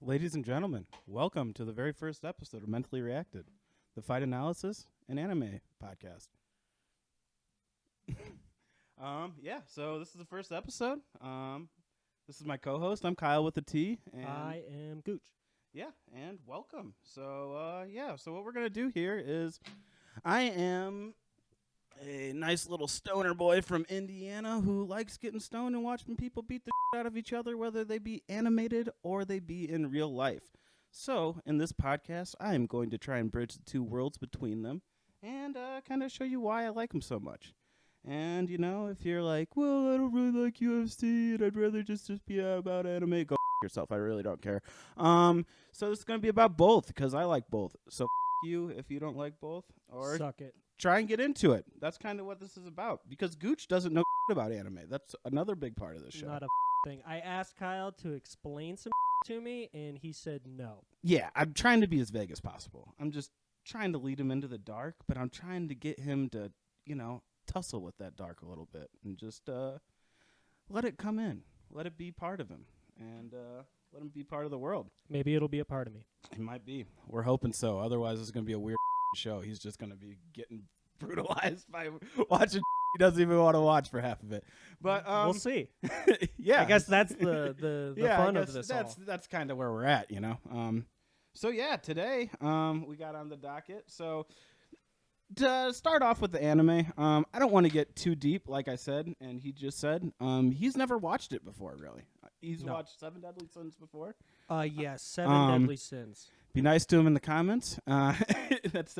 Ladies and gentlemen, welcome to the very first episode of Mentally Reacted, the fight analysis and anime podcast. So this is the first episode. This is my co-host. I'm Kyle with a T. And I am Gooch. Yeah, and welcome. So what we're going to do here is I am a nice little stoner boy from Indiana who likes getting stoned and watching people beat the shit out of each other, whether they be animated or they be in real life. So in this podcast, I am going to try and bridge the two worlds between them and kind of show you why I like them so much. And, you know, if you're like, well, I don't really like UFC and I'd rather just be about anime, go yourself. I really don't care. So it's going to be about both because I like both. So you if you don't like both, or Suck it. try and get into it. That's kind of what this is about because Gooch doesn't know about anime. That's another big part of this show. Not a thing. I asked Kyle to explain some to me, and he said no. Yeah, I'm trying to be as vague as possible. I'm just trying to lead him into the dark, but I'm trying to get him to, you know, tussle with that dark a little bit and just let it come in. Let it be part of him and let him be part of the world. Maybe it'll be a part of me. It might be. We're hoping so. Otherwise, it's going to be a weird show. He's just going to be getting brutalized by watching he doesn't even want to watch for half of it. But we'll see. Yeah. I guess that's the fun of this that's kind of where we're at, you know. So yeah, today we got on the docket. So to start off with the anime, I don't want to get too deep, like I said, and he just said he's never watched it before, really. He's watched Seven Deadly Sins before. Yes, Seven Deadly Sins. Be nice to him in the comments. That's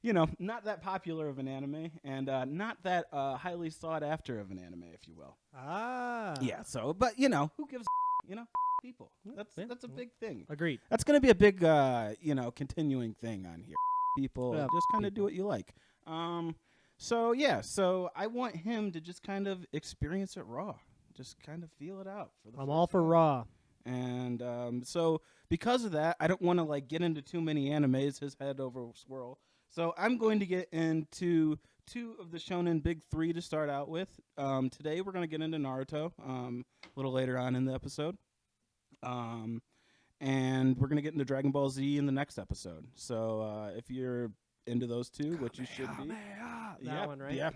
you know, not that popular of an anime, and not that highly sought after of an anime, if you will. Ah. Yeah. So, but you know, who gives you know people? That's a big thing. Agreed. That's gonna be a big you know, continuing thing on here. People just kind of do what you like. So yeah. So I want him to just kind of experience it raw. Just kind of feel it out. I'm all for raw. And so because of that, I don't want to like get into too many animes. His head over swirl. So I'm going to get into two of the shonen big three to start out with. Today we're going to get into Naruto a little later on in the episode. And we're going to get into Dragon Ball Z in the next episode. So if you're into those two, which you should be. That one, right? Yeah,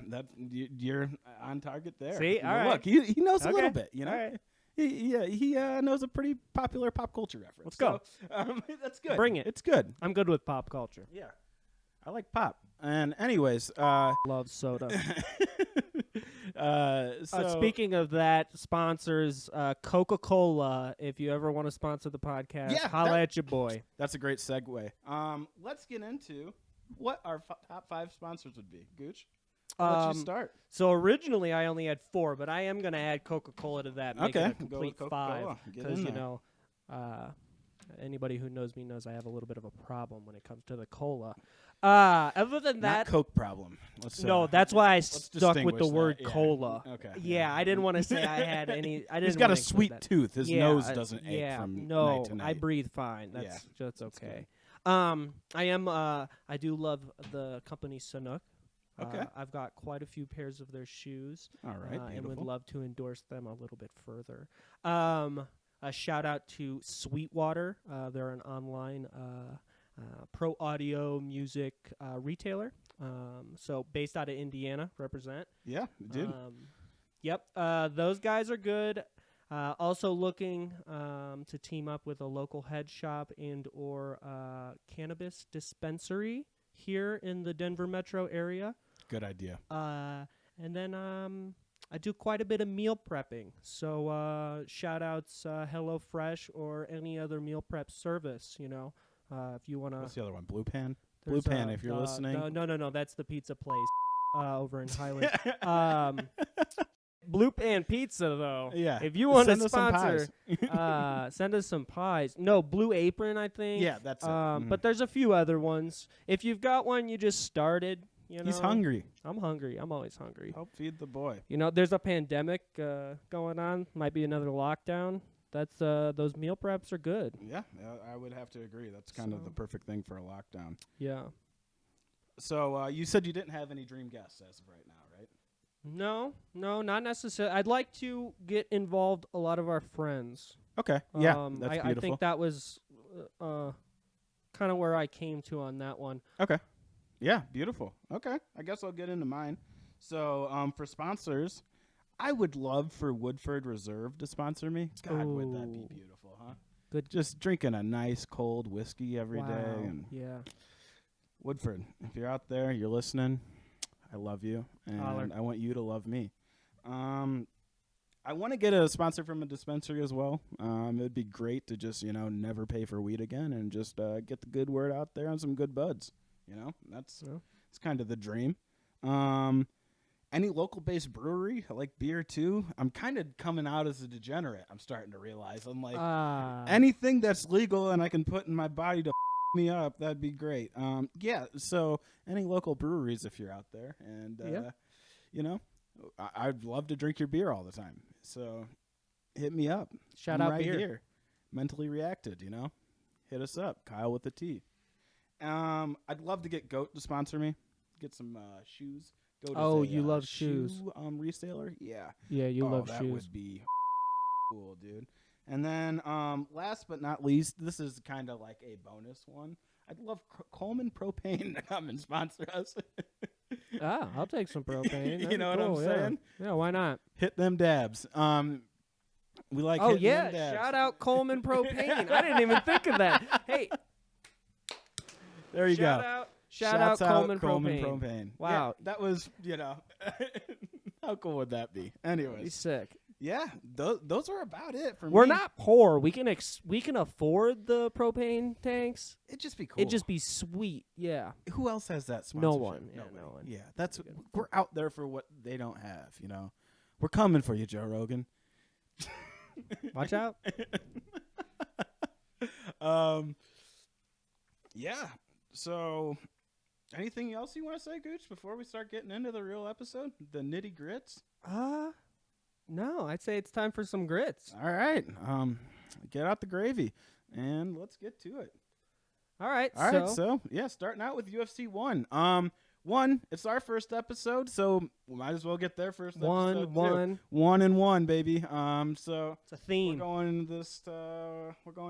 you're on target there. See? All right. Look, he knows a little Okay. bit, you know? All right. He knows a pretty popular pop culture reference. Let's go. So, that's good. Bring it. It's good. I'm good with pop culture. Yeah. I like pop. And anyways, Love soda. so Speaking of that, sponsors Coca-Cola. If you ever want to sponsor the podcast, holla at your boy. That's a great segue. Let's get into what our top five sponsors would be. Gooch, let you start. So originally I only had 4, but I am going to add Coca-Cola to that, make it a complete 5. Because, you know, anybody who knows me knows I have a little bit of a problem when it comes to the cola. Other than that, not Coke problem. No, that's why I stuck with the word that. cola. Okay. Yeah, I didn't want to say I had any. I didn't. He's got a wanna sweet include that. tooth. His nose doesn't ache from no, night to night. I breathe fine. That's okay. I do love the company Sanuk. Okay. I've got quite a few pairs of their shoes. All right, and would love to endorse them a little bit further. A shout out to Sweetwater. They're an online pro audio music retailer. So based out of Indiana, represent. Yeah, dude. Yep. Those guys are good. Also looking to team up with a local head shop and or cannabis dispensary here in the Denver metro area. Good idea. And then I do quite a bit of meal prepping. So shout outs HelloFresh or any other meal prep service, you know. If you want to. What's the other one? Blue Pan? Blue Pan, if you're listening. No. That's the pizza place over in Highland. Blue Pan Pizza, though. Yeah. If you want to Send sponsor, send us some pies. No, Blue Apron, I think. Yeah, that's it. But there's a few other ones. If you've got one you just started, you know. He's hungry. I'm hungry. I'm always hungry. Help feed the boy. You know, there's a pandemic going on. Might be another lockdown. That's those meal preps are good. Yeah, I would have to agree. That's kind of the perfect thing for a lockdown. Yeah. So you said you didn't have any dream guests as of right now, right? No, not necessarily. I'd like to get involved a lot of our friends. Okay. Yeah, that's I beautiful. think that was kind of where I came to on that one. Okay. Yeah, beautiful. Okay. I guess I'll get into mine. So, for sponsors, I would love for Woodford Reserve to sponsor me. God, would that be Ooh. beautiful, huh? Good. Just drinking a nice cold whiskey every day. Wow. And Yeah. Woodford, if you're out there, you're listening, I love you, and Holler. I want you to love me. I want to get a sponsor from a dispensary as well. It'd be great to just, never pay for weed again and just get the good word out there on some good buds. That's Yeah. it's kind of the dream. Any local-based brewery, I like beer too. I'm kind of coming out as a degenerate. I'm starting to realize. I'm like, anything that's legal and I can put in my body to me up, that'd be great. Yeah, so any local breweries if you're out there. And, I'd love to drink your beer all the time. So hit me up. Shout I'm out right beer. here. Mentally reacted, Hit us up. Kyle with a T. I'd love to get Goat to sponsor me. Get some shoes. Goat Oh, is a, you love shoe, shoes. Reseller? Yeah. Yeah, you love that shoes. would be cool, dude. And then last but not least, this is kind of like a bonus one. I'd love Coleman Propane to come and sponsor us. I'll take some propane. You That'd know be what I'm cool, saying? Yeah, why not? Hit them dabs. We like Oh, hitting yeah. them dabs. Shout out Coleman Propane. I didn't even think of that. Hey, There you shout go. out. Shout out Coleman Propane. Propane. Wow. Yeah, that was, how cool would that be? He's Anyways. sick. Yeah, those are about it for me. We're not poor. We can afford the propane tanks. It'd just be cool. It'd just be sweet. Yeah. Who else has that sponsorship? No one. Yeah, no one. Yeah, we're out there for what they don't have, We're coming for you, Joe Rogan. Watch out. Yeah. So, anything else you want to say, Gooch, before we start getting into the real episode? The nitty grits? No, I'd say it's time for some grits. All right. Get out the gravy and let's get to it. All right. So yeah, starting out with UFC 1. It's our first episode, so we might as well get their first episode too. 1-1, baby. So it's a theme. We're going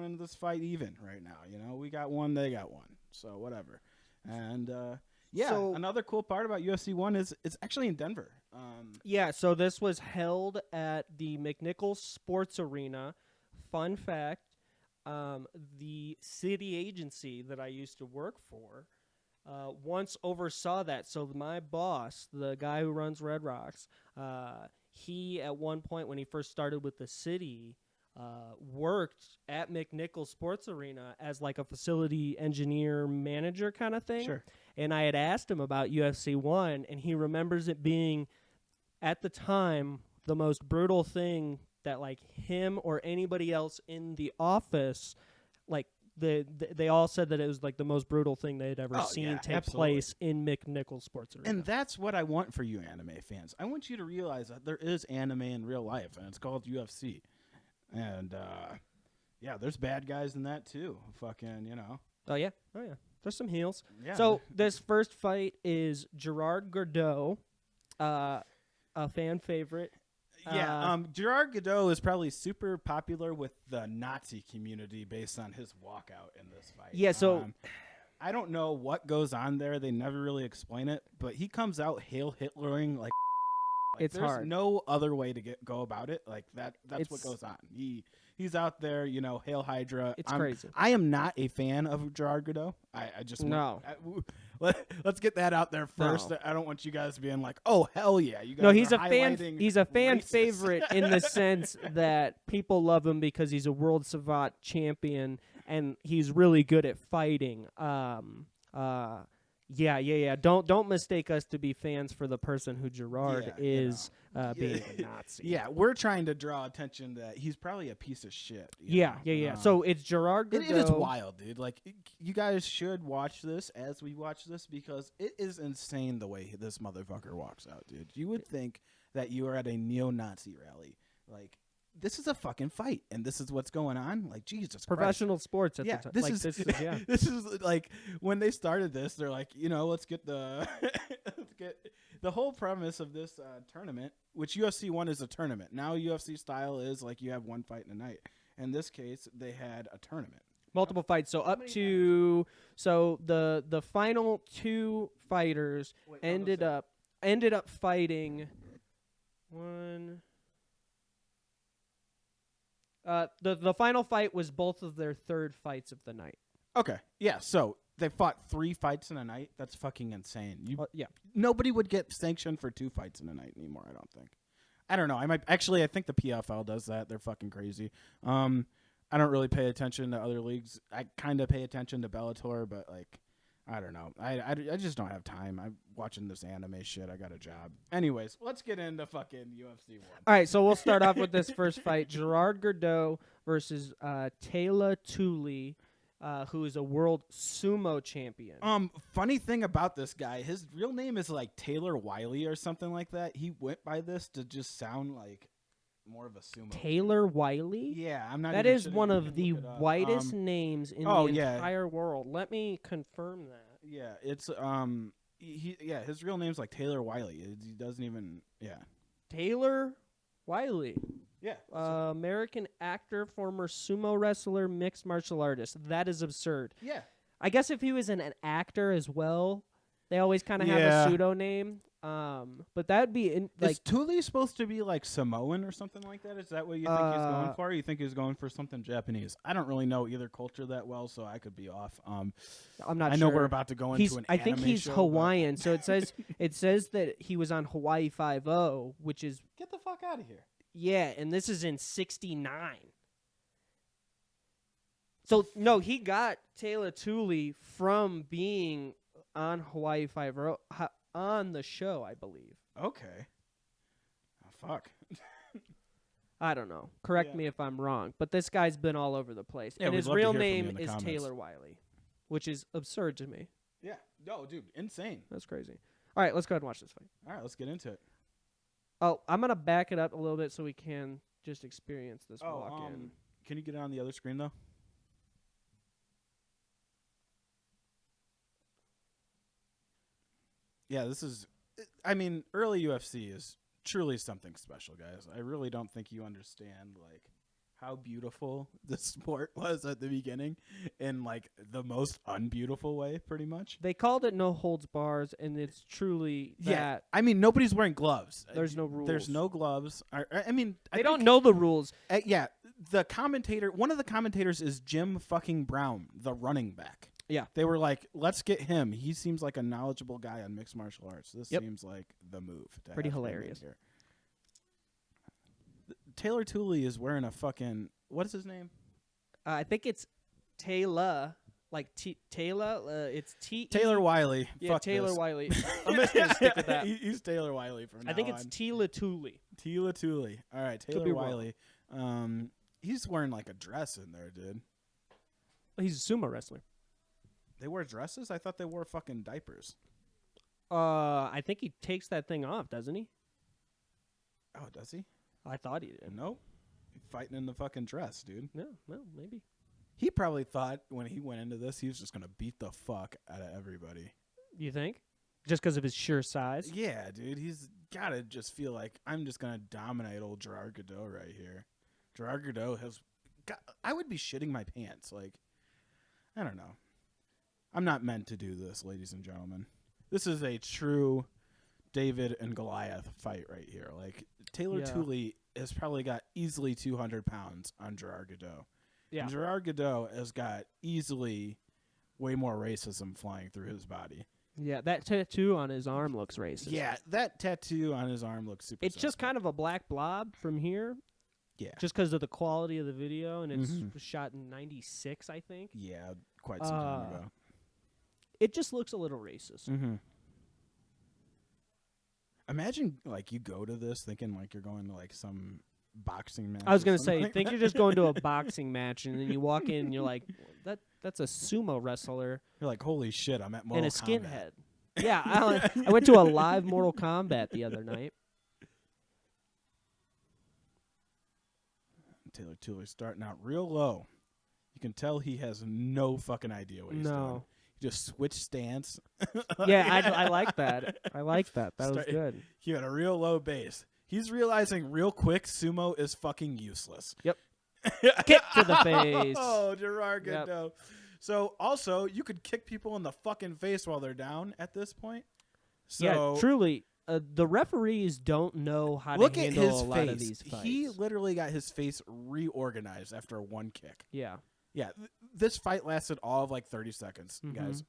into this fight even right now. We got one, they got one. So whatever. And another cool part about UFC 1 is it's actually in Denver. Yeah, so this was held at the McNichols Sports Arena. Fun fact, the city agency that I used to work for once oversaw that. So my boss, the guy who runs Red Rocks, he at one point when he first started with the city, worked at McNichols Sports Arena as like a facility engineer manager kind of thing. Sure. And I had asked him about UFC 1, and he remembers it being, at the time, the most brutal thing that like him or anybody else in the office, like they all said that it was like the most brutal thing they had ever seen take place in McNichols Sports Arena. And that's what I want for you anime fans. I want you to realize that there is anime in real life, and it's called UFC. And, there's bad guys in that, too. Fucking, Oh, yeah. There's some heels. Yeah. So this first fight is Gerard Gordeau, a fan favorite. Yeah, Gerard Gordeau is probably super popular with the Nazi community based on his walkout in this fight. Yeah, so I don't know what goes on there. They never really explain it, but he comes out Hail Hitlering like it's there's hard. no other way to go about it. Like that's what goes on. He's out there, Hail Hydra. It's crazy. I am not a fan of Gerard Gordeau. I just no. Let's get that out there first. No. I don't want you guys being like, "Oh hell yeah!" You guys no, he's are a fan. highlighting He's a fan racist. favorite in the sense that people love him because he's a world savant champion and he's really good at fighting. Yeah. Don't mistake us to be fans for the person who Gerard is being a Nazi. Yeah, we're trying to draw attention that he's probably a piece of shit. Yeah. So it's Gerard Gordeau. It is wild, dude. Like, you guys should watch this as we watch this because it is insane the way this motherfucker walks out, dude. You would think that you are at a neo-Nazi rally. Like, this is a fucking fight, and this is what's going on. Like, Jesus Professional Christ. sports at Yeah, the time. this is yeah. This is like when they started this, they're like, let's get the the whole premise of this tournament, which UFC 1 is a tournament. Now UFC style is like you have one fight in a night. In this case, they had a tournament. Multiple fights. So up to the final 2 fighters ended up fighting one. The final fight was both of their 3rd fights of the night. Okay. Yeah. So they fought 3 fights in a night. That's fucking insane. Yeah. Nobody would get sanctioned for 2 fights in a night anymore. I don't think. I don't know. I think the PFL does that. They're fucking crazy. I don't really pay attention to other leagues. I kind of pay attention to Bellator, but like, I don't know. I just don't have time. I'm watching this anime shit. I got a job. Anyways, let's get into fucking UFC 1. All right, so we'll start off with this first fight: Gerard Gordeau versus Taylor Tooley, who is a world sumo champion. Funny thing about this guy, his real name is like Taylor Wiley or something like that. He went by this to just sound like more of a sumo. Taylor Wiley? Yeah, I'm not. That even is one of the whitest names in the entire world. Let me confirm that. Yeah, it's his real name's like Taylor Wiley. He doesn't even Taylor Wiley. Yeah. American actor, former sumo wrestler, mixed martial artist. That is absurd. Yeah. I guess if he was an actor as well, they always kind of have a pseudo name. But that'd be is Thule supposed to be like Samoan or something like that? Is that what you think he's going for? Or you think he's going for something Japanese? I don't really know either culture that well, so I could be off. I'm not. I know we're about to go into an I think anime he's show, Hawaiian. So it says that he was on Hawaii 5-0, which is get the fuck out of here. Yeah, and this is in '69. So no, he got Taylor Tooley from being on Hawaii 5-0 on the show, I believe. Okay. Oh, fuck. I don't know. Correct me if I'm wrong, but this guy's been all over the place. Yeah, and his we'd love to real hear from you name in the is comments. Taylor Wiley, which is absurd to me. Yeah. No, dude, insane. That's crazy. All right, let's go ahead and watch this fight. All right, let's get into it. Oh, I'm going to back it up a little bit so we can just experience this walk-in. Can you get it on the other screen, though? Yeah, this is... I mean, early UFC is truly something special, guys. I really don't think you understand, like, how beautiful the sport was at the beginning in, like, the most unbeautiful way, pretty much. They called it no holds bars, and it's truly that. Yeah, I mean, nobody's wearing gloves. There's no rules. There's no gloves. I mean... They don't know the rules. Yeah, one of the commentators is Jim fucking Brown, the running back. Yeah. They were like, let's get him. He seems like a knowledgeable guy on mixed martial arts. This seems like the move. Pretty hilarious. Here. Taylor Tooley is wearing a fucking... What is his name? I think it's Taylor. Like Taylor. It's T. Taylor Wiley. Yeah, Fuck Taylor this. Wiley. I'm just going to stick with that. He's Taylor Wiley from now on. I think it's Taylor Tooley. Taylor Tooley. All right, Taylor Wiley. He's wearing like a dress in there, dude. He's a sumo wrestler. They wear dresses? I thought they wore fucking diapers. I think he takes that thing off, doesn't he? Oh, does he? I thought he did. Nope. Fighting in the fucking dress, dude. No, well, maybe. He probably thought when he went into this, he was just going to beat the fuck out of everybody. You think? Just because of his sheer size? Yeah, dude. He's got to just feel like, I'm just going to dominate old Gerard Gordeau right here. Gerard Gordeau has... I would be shitting my pants. Like, I don't know. I'm not meant to do this, ladies and gentlemen. This is a true David and Goliath fight right here. Like, Taylor Tooley has probably got easily 200 pounds on Gerard Gordeau. Yeah. And Gerard Gordeau has got easily way more racism flying through his body. Yeah, that tattoo on his arm looks racist. Yeah, that tattoo on his arm looks super It's just kind of a black blob from here. Yeah. Just because of the quality of the video, and it's shot in '96, I think. Yeah, quite some time ago. It just looks a little racist. Mm-hmm. Imagine, like, you go to this thinking, like, you're going to, like, some boxing match. I was going to say, like think that. you're just going to a boxing match, and then you walk in, and you're like, that's a sumo wrestler. You're like, holy shit, I'm at Mortal and a Kombat. skinhead. Yeah, I went to a live Mortal Kombat the other night. Taylor Tooley starting out real low. You can tell he has no fucking idea what he's doing. He just switched stance. Yeah, I like that. I like that. That was good. He had a real low base. He's realizing real quick sumo is fucking useless. Yep. Kick to the face. Oh, Gerard Yep. Gordeau. So also, you could kick people in the fucking face while they're down at this point. So Yeah, truly. The referees don't know how look to at handle his a lot face. of these fights. He literally got his face reorganized after one kick. Yeah. Yeah, this fight lasted all of like 30 seconds, Mhm. guys.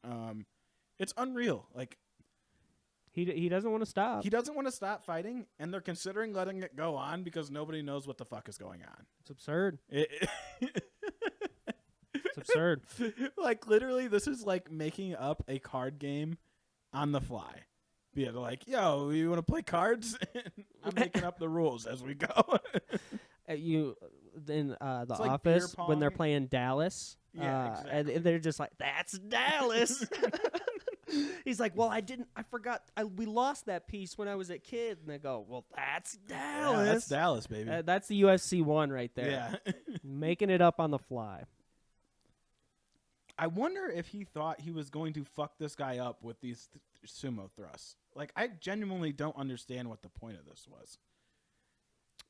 It's unreal. Like He doesn't want to stop. he doesn't want to stop fighting, and they're considering letting it go on because nobody knows what the fuck is going on. It's absurd. It It's absurd. Like literally, this is like making up a card game on the fly. Yeah, they're like, yo, you want to play cards? I'm making up the rules as we go. You in the It's like office beer when they're pong. playing Dallas. Yeah, and exactly. they're just like, "That's Dallas." He's like, "Well, I forgot. We lost that piece when I was a kid." And they go, "Well, that's Dallas." Yeah, that's Dallas, baby. That's the UFC one right there. Yeah. Making it up on the fly. I wonder if he thought he was going to fuck this guy up with these sumo thrusts. Like, I genuinely don't understand what the point of this was.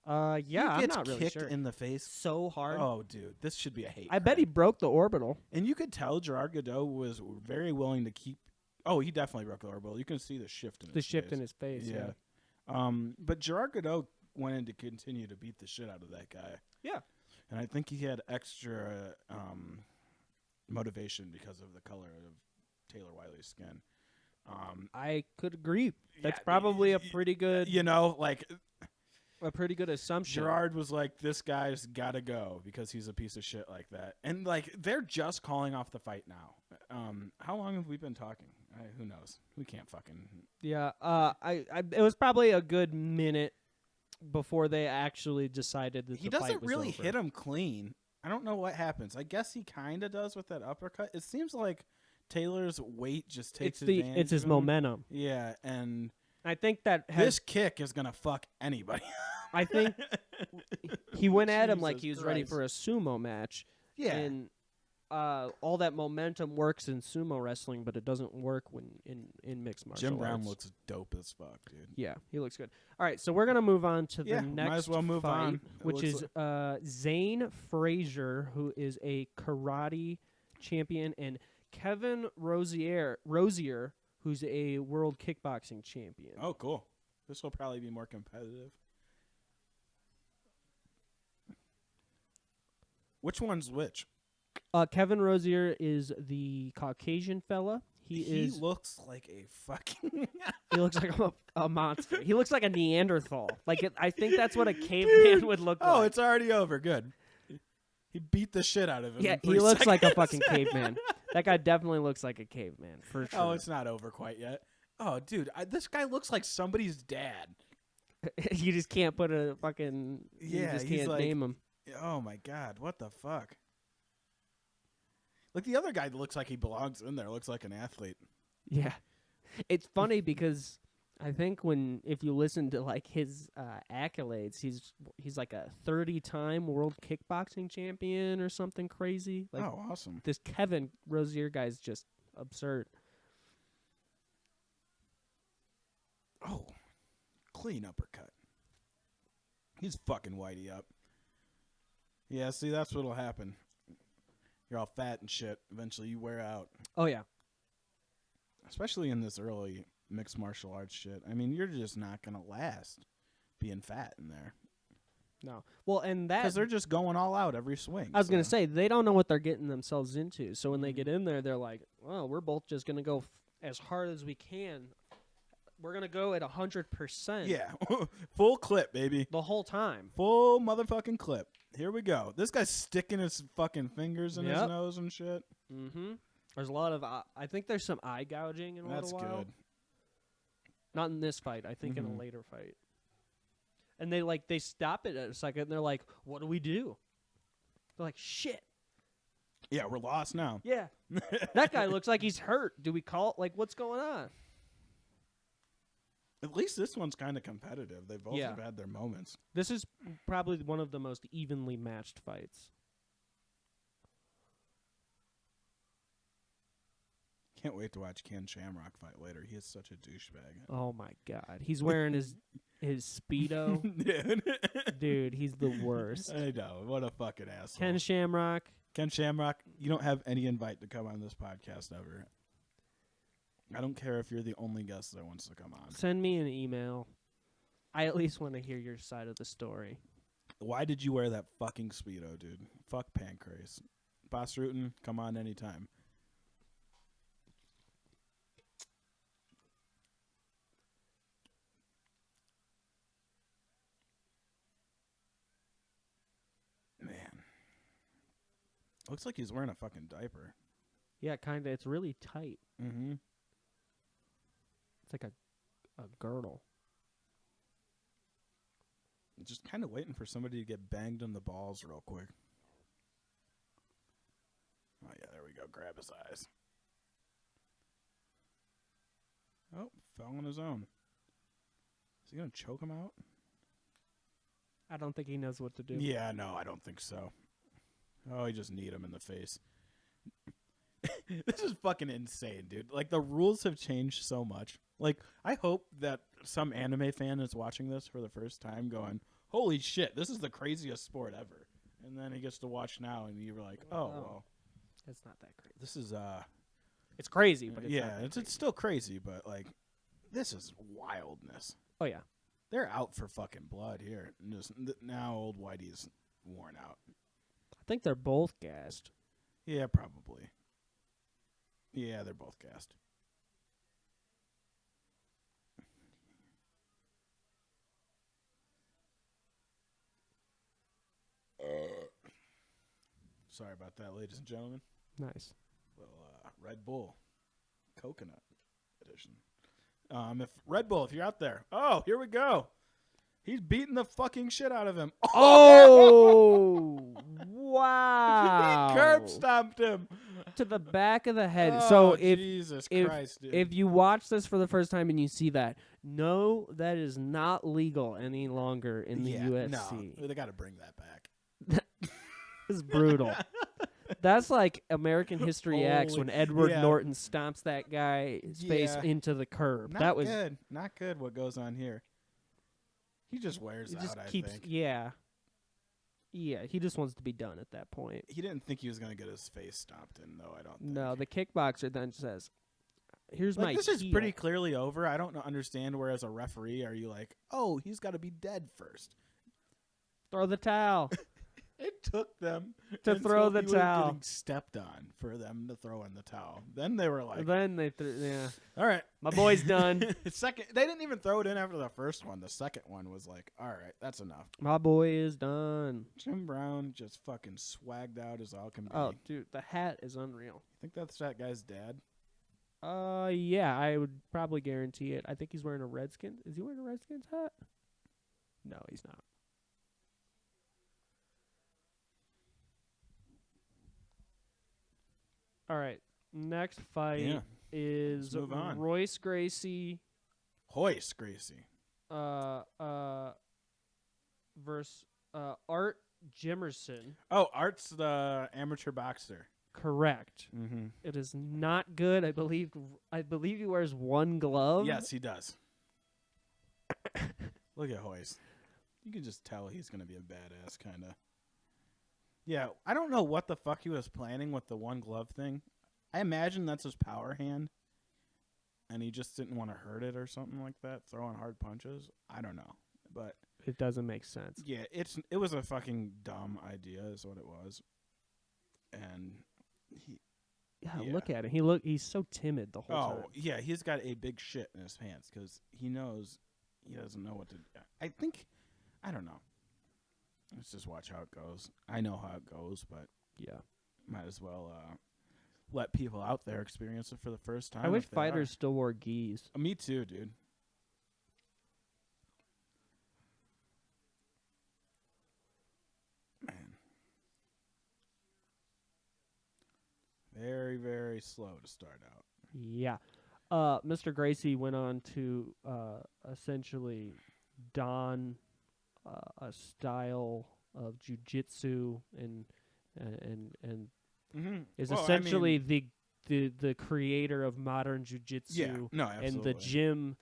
Yeah, He I'm gets not really kicked sure. in the face. So hard. Oh, dude, this should be a hate. I bet he crime. broke the orbital. And you could tell Gerard Gordeau was very willing to keep. Oh, he definitely broke the orbital. You can see the shift in The his shift face. in his face. Yeah. But Gerard Gordeau went in to continue to beat the shit out of that guy. Yeah. And I think he had extra motivation because of the color of Taylor Wiley's skin. I could agree. That's yeah, probably a pretty good You know, like assumption. Gerard was like, this guy's got to go because he's a piece of shit like that. And like they're just calling off the fight now. How long have we been talking? Who knows? We can't fucking. Yeah. It was probably a good minute before they actually decided that He the fight doesn't was really over. hit him clean. I don't know what happens. I guess he kind of does with that uppercut. It seems like Taylor's weight just takes advantage It's his of him. momentum. Yeah, and I think that has. this kick is gonna fuck anybody. I think he went at him like Jesus he was ready Christ. for a sumo match. Yeah, And all that momentum works in sumo wrestling, but it doesn't work when in mixed martial Jim Brown arts. looks dope as fuck, dude. Yeah, he looks good. All right, so we're gonna move on to Yeah, the might next as well move fight, on. It which looks is Zane Frazier, who is a karate champion, and Kevin Rosier, who's a world kickboxing champion. Oh, cool. This will probably be more competitive. Which one's which? Kevin Rosier is the Caucasian fella. He looks like a fucking. he looks like a monster. He looks like a Neanderthal. I think that's what a caveman would look Oh, like. it's already over. Good. He beat the shit out of him. Yeah, in he 3 looks like a seconds. fucking caveman. That guy definitely looks like a caveman, for sure. Oh, it's not over quite yet. Oh, dude, this guy looks like somebody's dad. You just can't put a fucking. You Yeah, just he's can't like- name him. Oh my god, what the fuck? Like the other guy looks like he belongs in there. Looks like an athlete. Yeah, it's funny because I think if you listen to like his accolades, he's like a 30-time world kickboxing champion or something crazy. Like Oh, awesome. this Kevin Rosier guy's just absurd. Oh, clean uppercut. He's fucking Whitey up. Yeah, see, that's what'll happen. You're all fat and shit. Eventually, you wear out. Oh yeah, Especially in this early mixed martial arts shit. I mean, you're just not gonna last being fat in there no. Well, and that because they're just going all out every swing. I was gonna so- say they don't know what they're getting themselves into. So when they get in there, they're like, "Well, we're both just gonna go as hard as we can. We're gonna go at 100%. Yeah, full clip, baby. the whole time." Full motherfucking clip. Here we go. This guy's sticking his fucking fingers in his Yep. nose and shit. Mm-hmm. There's a lot of. I think there's some eye gouging in a That's little while. good. Not in this fight. I think in a Mhm. later fight. And they stop it at a second. And they're like, "What do we do?" They're like, "Shit. Yeah, we're lost now. Yeah, that guy looks like he's hurt. Do we call it? Like, what's going on?" At least this one's kind of competitive. They both Yeah. have had their moments. This is probably one of the most evenly matched fights. Can't wait to watch Ken Shamrock fight later. He is such a douchebag. Oh my God, he's wearing his Speedo. Dude, he's the worst. I know. What a fucking asshole. Ken Shamrock. Ken Shamrock, you don't have any invite to come on this podcast ever. I don't care if you're the only guest that wants to come on. Send me an email. I at least want to hear your side of the story. Why did you wear that fucking Speedo, dude? Fuck Pancrase. Boss Rutan, come on anytime. Man. Looks like he's wearing a fucking diaper. Yeah, kind of. It's really tight. Mm-hmm. It's like a girdle. Just kind of waiting for somebody to get banged in the balls real quick. Oh, yeah, there we go. Grab his eyes. Oh, fell on his own. Is he going to choke him out? I don't think he knows what to do. Yeah, no, I don't think so. Oh, he just kneed him in the face. This is fucking insane, dude. Like, the rules have changed so much. Like, I hope that some anime fan is watching this for the first time going, holy shit, this is the craziest sport ever. And then he gets to watch now, and you're like, oh, well. It's not that crazy. This is, it's crazy, but it's yeah, not that it's crazy. still crazy, but, like, this is wildness. Oh, yeah. They're out for fucking blood here. And just, now old Whitey's worn out. I think they're both gassed. Yeah, probably. Yeah, they're both gassed. Sorry about that, ladies and gentlemen. Nice. Little Red Bull coconut edition. If Red Bull, if you're out there, oh, here we go. He's beating the fucking shit out of him. Oh, wow. He curb stomped him to the back of the head. Oh, So if Jesus Christ, dude. if you watch this for the first time and you see that, no, that is not legal any longer in the UFC. No, they got to bring that back. It's brutal. That's like American History X when Edward Norton stomps that guy's face into the curb. Not that was good. Not good what goes on here. He just wears He out, just I keeps, think. yeah. Yeah, he just wants to be done at that point. He didn't think he was going to get his face stomped in, though, I don't think. No, the kickboxer then says, here's my This is heel. pretty clearly over. I don't understand where, as a referee, are you like, oh, he's got to be dead first. Throw the towel. It took them To throw the he was towel. getting stepped on for them to throw in the towel. Then they were like, Then they threw, yeah. all right. My boy's done. Second, they didn't even throw it in after the first one. The second one was like, all right, that's enough. My boy is done. Jim Brown just fucking swagged out as all can be. Oh, dude, the hat is unreal. You think that's that guy's dad? Yeah, I would probably guarantee it. I think he's wearing a Redskins. Is he wearing a Redskins hat? No, he's not. All right, next fight is Let's move on. Royce Gracie Hoist Gracie. versus Art Jimerson. Oh, Art's the amateur boxer. Correct. Mm-hmm. It is not good. I believe he wears one glove. Yes, he does. Look at Hoist. You can just tell he's going to be a badass, kind of. Yeah, I don't know what the fuck he was planning with the one glove thing. I imagine that's his power hand, and he just didn't want to hurt it or something like that, throwing hard punches. I don't know, but It doesn't make sense. yeah, it was a fucking dumb idea, is what it was. And Yeah, Yeah. look at him. He's so timid the whole time. yeah, he's got a big shit in his pants because he knows he doesn't know what to do. I don't know. Let's just watch how it goes. I know how it goes, but Yeah. might as well let people out there experience it for the first time. I wish if they fighters still wore gis. are. Me too, dude. Man. Very, very slow to start out. Yeah. Mr. Gracie went on to essentially don a style of jiu-jitsu and Mm-hmm. is essentially the the creator of modern jiu-jitsu. Yeah, no, absolutely. And the gym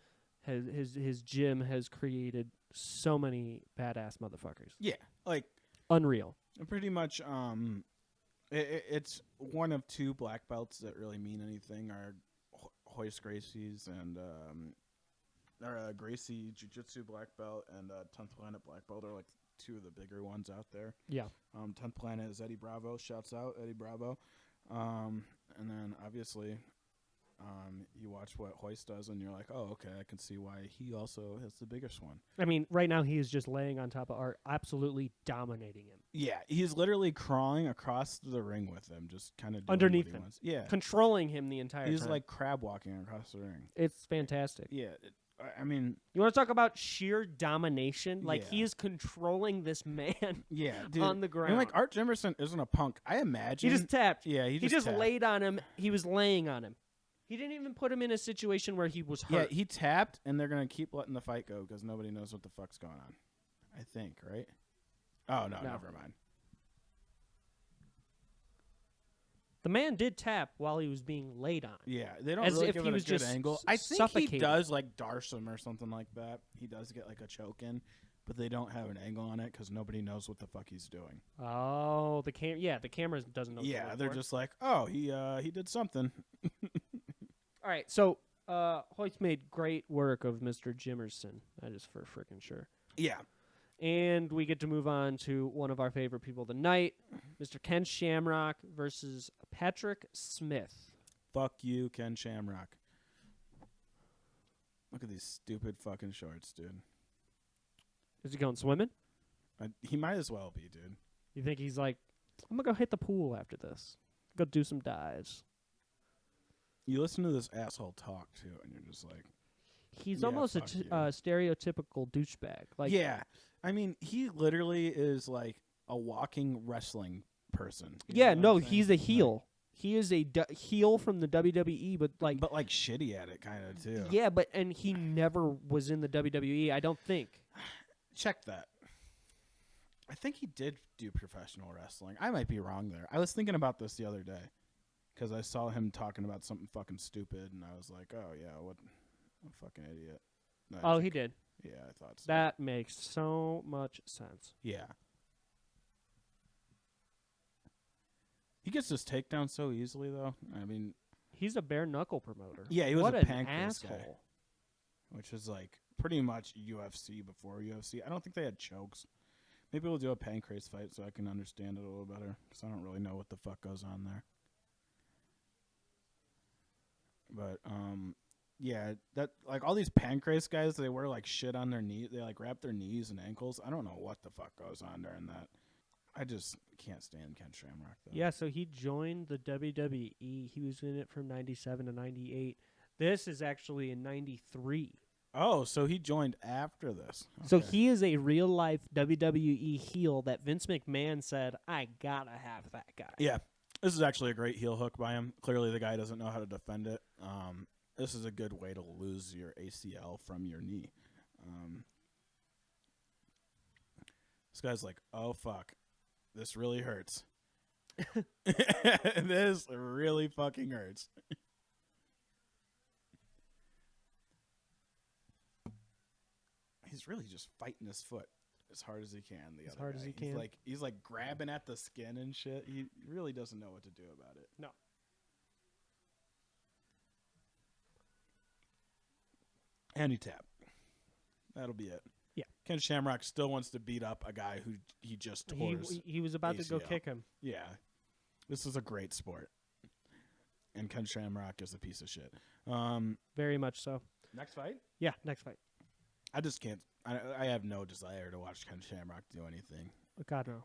his gym has created so many badass motherfuckers. Yeah, like unreal. Pretty much. It's one of two black belts that really mean anything. Are Hoist Gracie's and Gracie Jiu-Jitsu black belt and 10th Planet black belt are like two of the bigger ones out there. Yeah. 10th Planet is Eddie Bravo. Shouts out Eddie Bravo. And then obviously, you watch what Hoist does, and you're like, oh, okay, I can see why he also has the biggest one. I mean, right now he is just laying on top of Art, absolutely dominating him. Yeah, he's literally crawling across the ring with him, just kind of underneath him. Wants. Yeah, controlling him the entire time. He's like crab walking across the ring. It's fantastic. Yeah, I mean, you want to talk about sheer domination? Like yeah. he is controlling this man. Yeah, dude. On the ground. And like Art Jimerson isn't a punk. I imagine he just tapped. Yeah, he just laid on him. He was laying on him. He didn't even put him in a situation where he was hurt. Yeah, he tapped, and they're gonna keep letting the fight go because nobody knows what the fuck's going on. I think, right? Oh no, never mind. The man did tap while he was being laid on. Yeah, they don't As really if give he it a was good just angle. I think suffocating. he does like Darsum or something like that. He does get like a choke in, but they don't have an angle on it because nobody knows what the fuck he's doing. Oh, the camera doesn't know. Yeah, they're just like, oh, he did something. All right, so Hoist made great work of Mr. Jimerson. That is for freaking sure. Yeah. And we get to move on to one of our favorite people of the night, Mr. Ken Shamrock versus Patrick Smith. Fuck you, Ken Shamrock. Look at these stupid fucking shorts, dude. Is he going swimming? He might as well be, dude. You think he's like, I'm going to go hit the pool after this. Go do some dives. You listen to this asshole talk, too, and you're just like... He's almost a stereotypical douchebag. Like, yeah. I mean, he literally is like a walking wrestling person. Yeah, no, he's a heel. Like, he is a heel from the WWE, but like shitty at it, kind of too. Yeah, and he never was in the WWE. I don't think. Check that. I think he did do professional wrestling. I might be wrong there. I was thinking about this the other day because I saw him talking about something fucking stupid, and I was like, oh yeah, what a fucking idiot. Oh, he did. Yeah, I thought so. That makes so much sense. Yeah. He gets his takedown so easily, though. I mean... He's a bare-knuckle promoter. Yeah, he was what a an pancreas asshole. guy. Which is, like, pretty much UFC before UFC. I don't think they had chokes. Maybe we'll do a pancreas fight so I can understand it a little better. Because I don't really know what the fuck goes on there. But, yeah, that like all these pancreas guys, they wear like shit on their knee. They like wrap their knees and ankles. I don't know what the fuck goes on during that. I just can't stand Ken Shamrock though. Yeah, so he joined the WWE. He was in it from 97 to 98. This is actually in 93. Oh, so he joined after this. Okay. So he is a real life WWE heel that Vince McMahon said, I gotta have that guy. Yeah. This is actually a great heel hook by him. Clearly the guy doesn't know how to defend it. This is a good way to lose your ACL from your knee. This guy's like, oh, fuck. This really hurts. This really fucking hurts. He's really just fighting his foot as hard as he can. As hard as he can. He's like grabbing at the skin and shit. He really doesn't know what to do about it. No. And he tapped. That'll be it. Yeah. Ken Shamrock still wants to beat up a guy who he just tore He was about ACL. to go kick him. Yeah. This is a great sport. And Ken Shamrock is a piece of shit. Very much so. Next fight? Yeah, next fight. I just can't. I have no desire to watch Ken Shamrock do anything. God, no.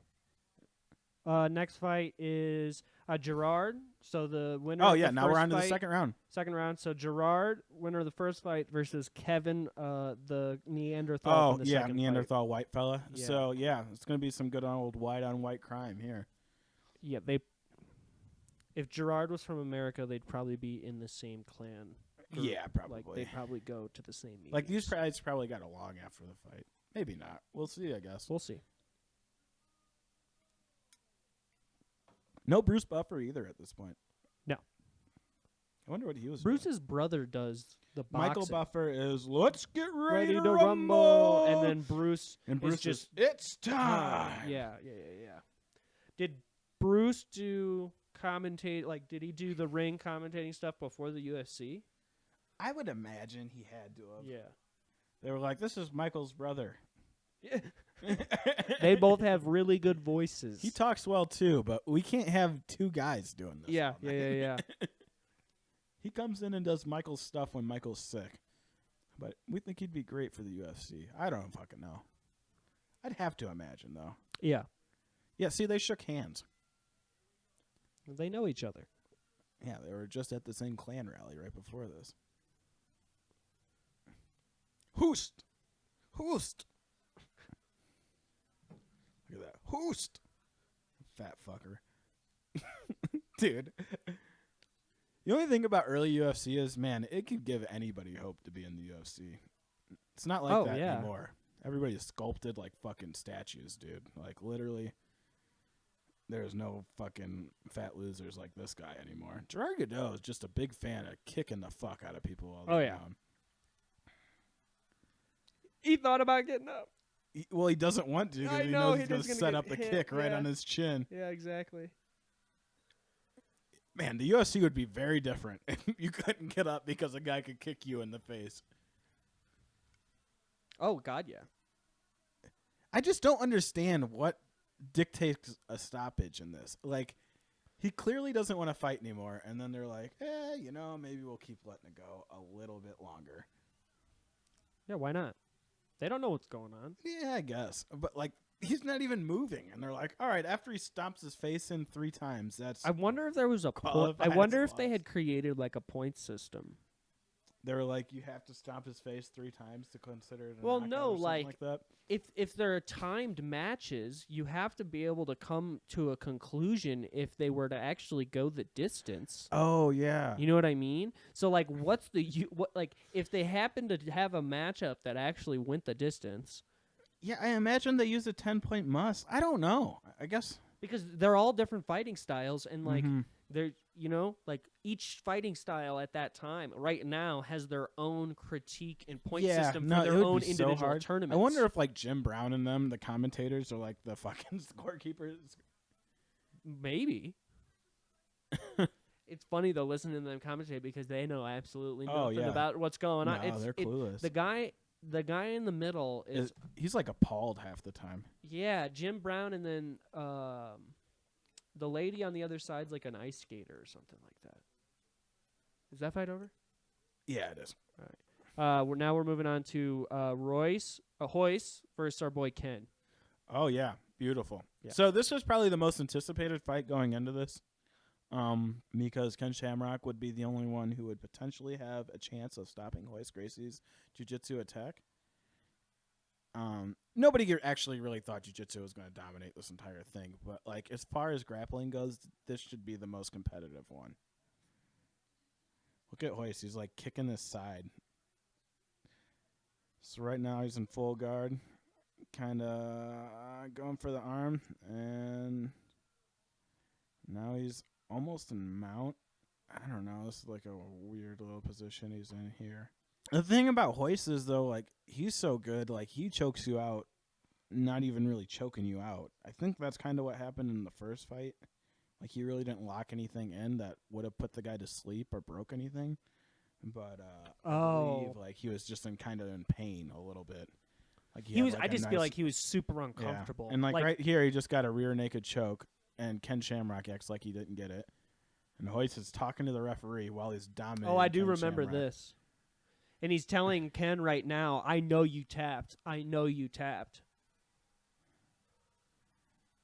Next fight is Gerard. So the winner. Oh, of yeah. the Now we're first on to the fight- second round. Second round. So Gerard, winner of the first fight, versus Kevin, the Neanderthal. Oh, from the yeah. second Neanderthal white fella. Yeah. So, yeah. It's going to be some good old white on white crime here. Yeah, if Gerard was from America, they'd probably be in the same clan. Yeah, probably. Like, they'd probably go to the same meetings. Like, these guys probably got along after the fight. Maybe not. We'll see, I guess. We'll see. No Bruce Buffer either at this point. No. I wonder what he was. Bruce's brother does the boxing. Michael Buffer is let's get ready, ready to rumble. and then Bruce Bruce just is, it's time. yeah. Did Bruce do commentate? Like, did he do the ring commentating stuff before the UFC? I would imagine he had to have. Yeah. They were like, this is Michael's brother. Yeah. They both have really good voices. He talks well too, but we can't have two guys doing this. Yeah. He comes in and does Michael's stuff when Michael's sick. But we think he'd be great for the UFC. I don't fucking know. I'd have to imagine, though. Yeah. Yeah, see, they shook hands. They know each other. Yeah, they were just at the same clan rally right before this. Hoost! Hoost! Look at that. Hoost! Fat fucker. Dude. The only thing about early UFC is, man, it could give anybody hope to be in the UFC. It's not like that anymore. Everybody's sculpted like fucking statues, dude. Like, literally, there's no fucking fat losers like this guy anymore. Gerard Gordeau is just a big fan of kicking the fuck out of people all the time. He thought about getting up. Well, he doesn't want to because he knows he's going to set up the kick right on his chin. Yeah, exactly. Man, the UFC would be very different if you couldn't get up because a guy could kick you in the face. Oh, God, yeah. I just don't understand what dictates a stoppage in this. Like, he clearly doesn't want to fight anymore, and then they're like, maybe we'll keep letting it go a little bit longer. Yeah, why not? They don't know what's going on. Yeah, I guess. But, like, he's not even moving. And they're like, all right, after he stomps his face in 3 times, that's... I wonder if there was a point. I wonder if they had created, like, a point system. They were like, you have to stomp his face 3 times to consider it a well, knockout no, or something like that. If there are timed matches, you have to be able to come to a conclusion if they were to actually go the distance. Oh, yeah. You know what I mean? So, like, if they happen to have a matchup that actually went the distance... Yeah, I imagine they use a 10-point must. I don't know. I guess because they're all different fighting styles, and like they're like each fighting style at that time right now has their own critique and point system for their own individual tournaments. I wonder if like Jim Brown and them, the commentators, are like the fucking scorekeepers. Maybe. It's funny though listening to them commentate because they know absolutely nothing about what's going on. They're clueless. The guy in the middle he's like appalled half the time. Yeah, Jim Brown, and then the lady on the other side's like an ice skater or something like that. Is that fight over? Yeah, it is. All right. We're moving on to Hoyce versus our boy Ken. Oh yeah, beautiful. Yeah. So this was probably the most anticipated fight going into this. Because Ken Shamrock would be the only one who would potentially have a chance of stopping Royce Gracie's jiu-jitsu attack. Nobody actually really thought jiu-jitsu was going to dominate this entire thing, but like as far as grappling goes, this should be the most competitive one. Look at Royce; he's like kicking his side. So right now he's in full guard, kind of going for the arm, and now he's almost in mount. I don't know. This is like a weird little position he's in here. The thing about Royce is, though, like, he's so good. Like, he chokes you out, not even really choking you out. I think that's kind of what happened in the first fight. Like, he really didn't lock anything in that would have put the guy to sleep or broke anything. But I believe, like, he was just kind of in pain a little bit. Like he was. I just feel like he was super uncomfortable. Yeah. And, like, right here, he just got a rear naked choke. And Ken Shamrock acts like he didn't get it. And Royce is talking to the referee while he's dominating. Oh, I do remember this. And he's telling Ken right now, I know you tapped. I know you tapped.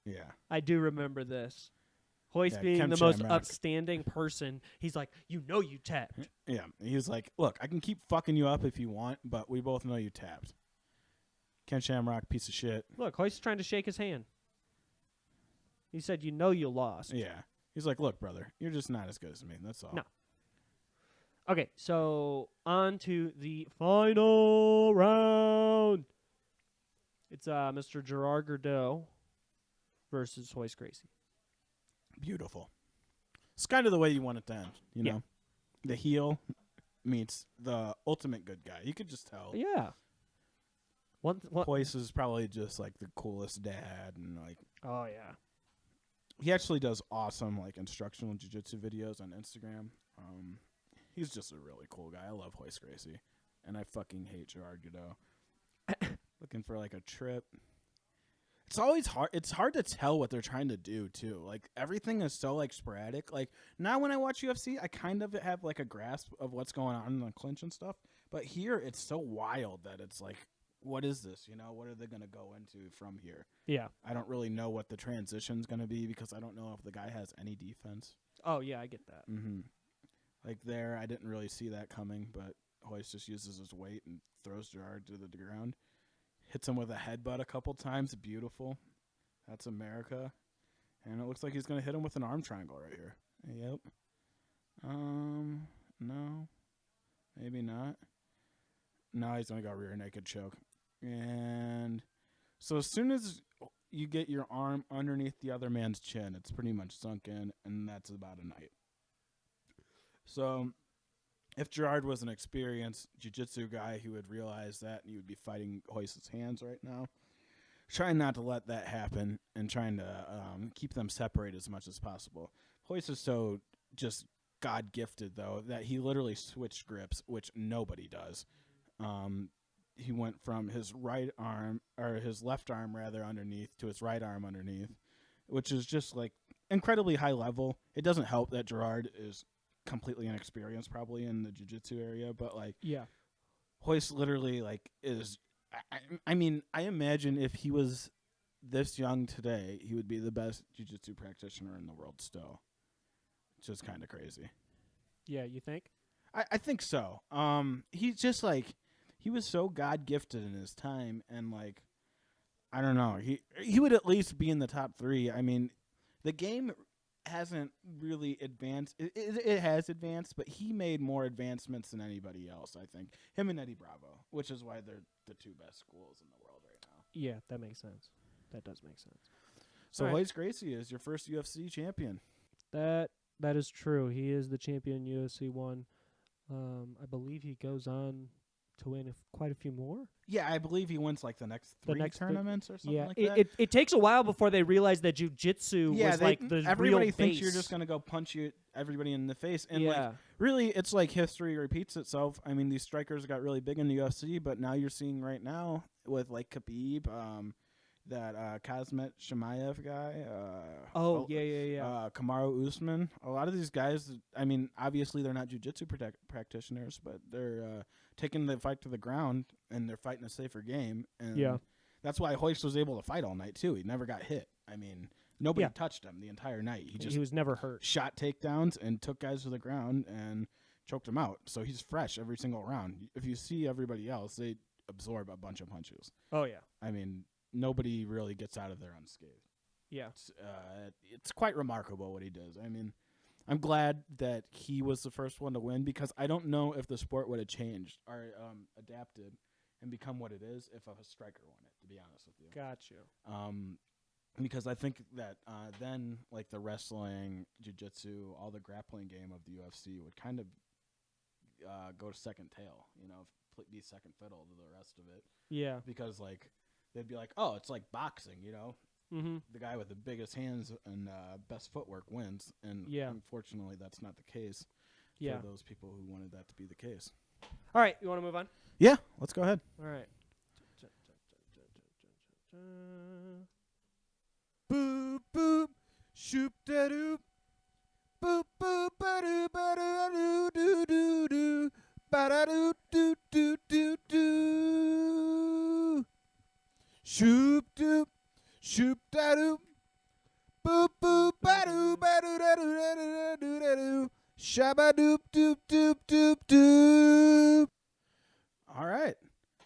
Yeah. I do remember this. Royce being Ken the Shamrock. most upstanding person. He's like, you know you tapped. Yeah. He's like, look, I can keep fucking you up if you want, but we both know you tapped. Ken Shamrock, piece of shit. Look, Royce is trying to shake his hand. He said, you know you lost. Yeah. He's like, look, brother, you're just not as good as me. That's all. No. Okay, so on to the final round. It's Mr. Gerard Gordeau versus Royce Gracie. Beautiful. It's kind of the way you want it to end, you know? the heel meets the ultimate good guy. You could just tell. Yeah. One. Hoist is probably just like the coolest dad, and like Oh yeah. he actually does awesome like instructional jiu-jitsu videos on Instagram. He's just a really cool guy. I love Hoist Gracie, and I fucking hate Gerard Gordeau. Looking for like a trip. It's always hard. It's hard to tell what they're trying to do too. Like everything is so like sporadic. Like now when I watch UFC, I kind of have like a grasp of what's going on in the clinch and stuff. But here it's so wild that it's like, what is this? You know, what are they going to go into from here? Yeah. I don't really know what the transition's going to be because I don't know if the guy has any defense. Oh yeah, I get that. Mm-hmm. Like there, I didn't really see that coming, but Hoist just uses his weight and throws Gerard to the ground. Hits him with a headbutt a couple times. Beautiful. That's America. And it looks like he's going to hit him with an arm triangle right here. Yep. No. Maybe not. No, he's going to go rear naked choke. And so as soon as you get your arm underneath the other man's chin, it's pretty much sunk in, and that's about a night. So if Gerard was an experienced jiu-jitsu guy, he would realize that, and he would be fighting Hoist's hands right now. Trying not to let that happen and trying to keep them separated as much as possible. Hoist is so just God-gifted, though, that he literally switched grips, which nobody does. He went from his right arm, or his left arm, rather, underneath to his right arm underneath, which is just, like, incredibly high level. It doesn't help that Gerard is completely inexperienced probably in the jiu-jitsu area, but like Hoist literally like is I mean, I imagine if he was this young today, he would be the best jiu-jitsu practitioner in the world still. It's just kind of crazy. Yeah, you think? I think so. He's just like he was so God gifted in his time, and like I don't know, he would at least be in the top 3. I mean, the game hasn't really advanced. It has advanced, but he made more advancements than anybody else, I think. Him and Eddie Bravo, which is why they're the 2 best schools in the world right now. Yeah, that makes sense. That does make sense. So Hoist Gracie is your first UFC champion. That is true. He is the champion UFC 1. I believe he goes on to win quite a few more. Yeah, I believe he wins like the next 3 tournaments or something like that. It takes a while before they realize that jiu-jitsu was like the everybody real thinks base. you're just going to go punch everybody in the face. And yeah. like, really, it's like history repeats itself. I mean, these strikers got really big in the UFC, but now you're seeing right now with like Khabib, that Kazmet Chimaev guy. Kamaru Usman. A lot of these guys, I mean, obviously they're not jiu-jitsu practitioners, but they're taking the fight to the ground, and they're fighting a safer game. And that's why Hoist was able to fight all night, too. He never got hit. I mean, nobody touched him the entire night. He was never hurt. Shot takedowns and took guys to the ground and choked them out. So he's fresh every single round. If you see everybody else, they absorb a bunch of punches. Oh, yeah. I mean, nobody really gets out of there unscathed. Yeah. It's quite remarkable what he does. I mean, I'm glad that he was the first one to win because I don't know if the sport would have changed or adapted and become what it is if a striker won it, to be honest with you. Got you. Because I think that then, like, the wrestling, jiu-jitsu, all the grappling game of the UFC would kind of go to second tail, you know, be second fiddle to the rest of it. Yeah. Because, like, they'd be like, oh, it's like boxing, you know? Mm-hmm. The guy with the biggest hands and best footwork wins. And unfortunately, that's not the case for those people who wanted that to be the case. All right. You want to move on? Yeah. Let's go ahead. All right. Boop, boop, shoop da doop. Boop, boop, ba doo ba doo doo doo doo. Ba da doo doo doo doo doo. Shoop doop. Shoop da doo, boop boop ba doo da doo da doo da doo, shabba doop doop doop doop doop. All right,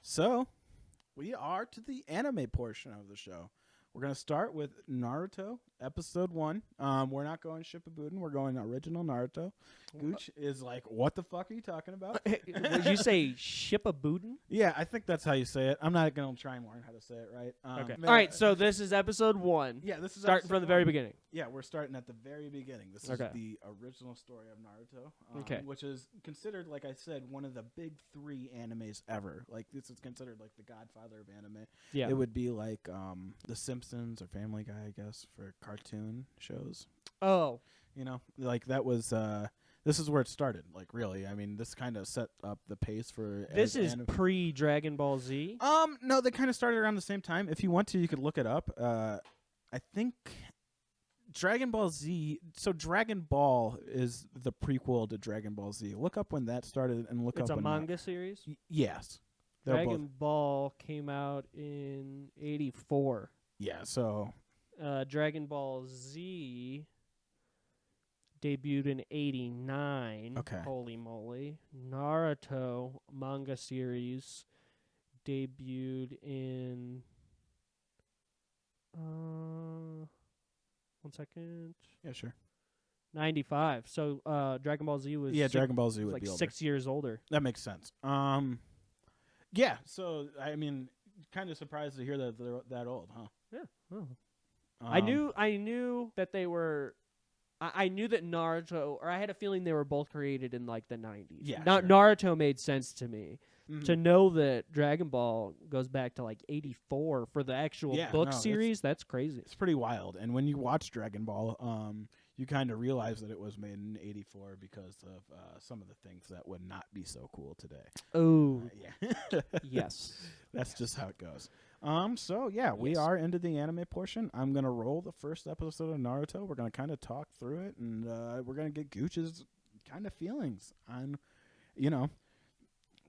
so we are to the anime portion of the show. We're gonna start with Naruto episode 1. We're not going Shippuden. We're going original Naruto. Gooch is like, what the fuck are you talking about? Did you say Shippuden? Yeah, I think that's how you say it. I'm not gonna try and learn how to say it right. Okay. All right. So this is episode 1. Yeah, this is starting from the very beginning. Yeah, we're starting at the very beginning. This is Okay. the original story of Naruto, Okay. which is considered, like I said, one of the big 3 animes ever. Like, this is considered like the godfather of anime. Yeah. It would be like The Simpsons or Family Guy, I guess, for cartoon shows. Oh. You know, like that was. This is where it started. Like, really, I mean, this kind of set up the pace for. This is pre Dragon Ball Z. No, they kind of started around the same time. If you want to, you could look it up. I think Dragon Ball Z. So Dragon Ball is the prequel to Dragon Ball Z. Look up when that started and look It's up a when manga series. Yes, they're Dragon both. Ball came out in '84. Yeah, so Dragon Ball Z debuted in '89. Okay. Holy moly! Naruto manga series debuted in. One second. yeah, sure. 95. So Dragon Ball Z was Dragon Ball Z would like be older. 6 years older. That makes sense. Yeah. So I mean, kind of surprised to hear that they're that old, huh? Yeah. Oh. I knew that they were. I knew that Naruto, or I had a feeling they were both created in like the 90s. Yeah, Not sure. Naruto made sense to me. Mhm. To know that Dragon Ball goes back to like 84 for the actual Yeah, book no, it's- series, that's crazy. It's pretty wild. And when you watch Dragon Ball, you kind of realize that it was made in '84 because of some of the things that would not be so cool today. Oh, Yeah. yes. That's just how it goes. So yeah, we Yes. are into the anime portion. I'm gonna roll the first episode of Naruto. We're gonna kind of talk through it, and we're gonna get Gooch's kind of feelings on,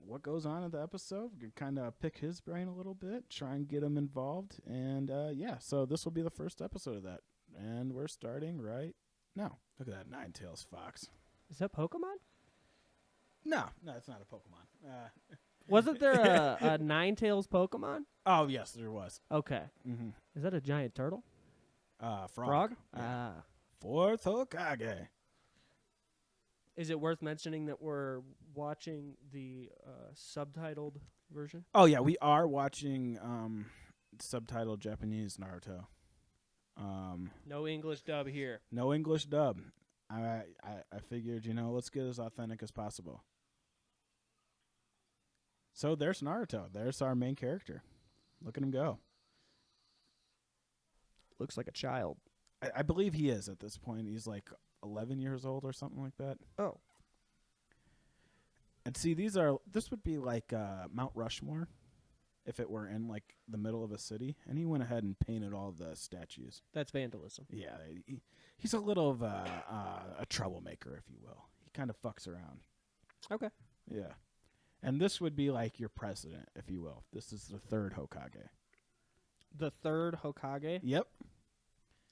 what goes on in the episode. We can kind of pick his brain a little bit, try and get him involved, and yeah. So this will be the first episode of that, and we're starting right now. Look at that Ninetales fox. Is that Pokemon? No, it's not a Pokemon. Wasn't there a Ninetales Pokemon? Oh yes, there was. Okay. Mm-hmm. Is that a giant turtle? Frog. Yeah. Yeah. 4th Hokage. Is it worth mentioning that we're watching the subtitled version? Oh yeah, we are watching subtitled Japanese Naruto. No English dub here. No English dub. I figured, let's get as authentic as possible. So there's Naruto. There's our main character. Look at him go. Looks like a child. I believe he is at this point. He's like 11 years old or something like that. Oh. And see, this would be like Mount Rushmore if it were in like the middle of a city. And he went ahead and painted all the statues. That's vandalism. Yeah, he's a little of a troublemaker, if you will. He kind of fucks around. Okay. Yeah. And this would be like your president, if you will. This is the 3rd Hokage. The 3rd Hokage, Yep.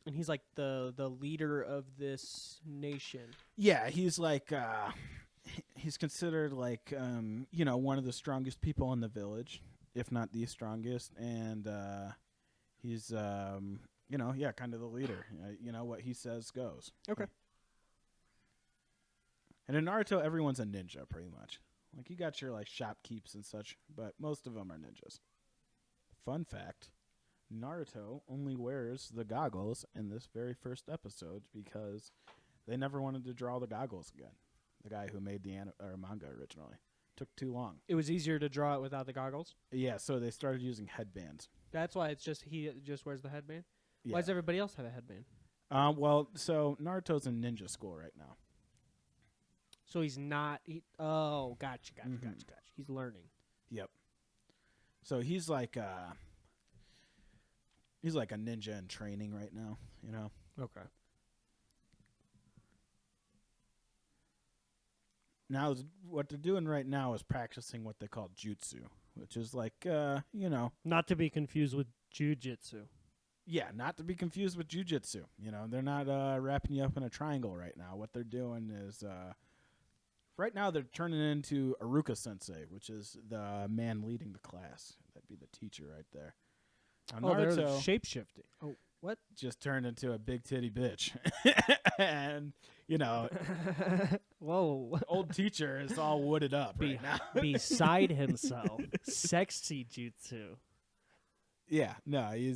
and he's like the leader of this nation. Yeah, he's like he's considered like one of the strongest people in the village, if not the strongest, and he's kind of the leader. What he says goes. Okay. And in Naruto, everyone's a ninja pretty much. Like, you got your like shopkeeps and such, but most of them are ninjas. Fun fact, Naruto only wears the goggles in this very first episode because they never wanted to draw the goggles again. The guy who made the manga originally. Took too long. It was easier to draw it without the goggles. Yeah, so they started using headbands. That's why he just wears the headband. Yeah. Why does everybody else have a headband? So Naruto's in ninja school right now. So he's not. Gotcha. He's learning. Yep. So he's like a ninja in training right now, Okay. Now, what they're doing right now is practicing what they call jutsu, which is like, Not to be confused with Jiu-Jitsu. yeah, not to be confused with jujitsu. They're not wrapping you up in a triangle right now. What they're doing is, right now they're turning into Aruka Sensei, which is the man leading the class. That'd be the teacher right there. Now, They're Naruto shape-shifting. Oh, what? just turned into a big titty bitch. And, Whoa. old teacher is all wooded up right now. Beside himself. Sexy jutsu. Yeah, no, he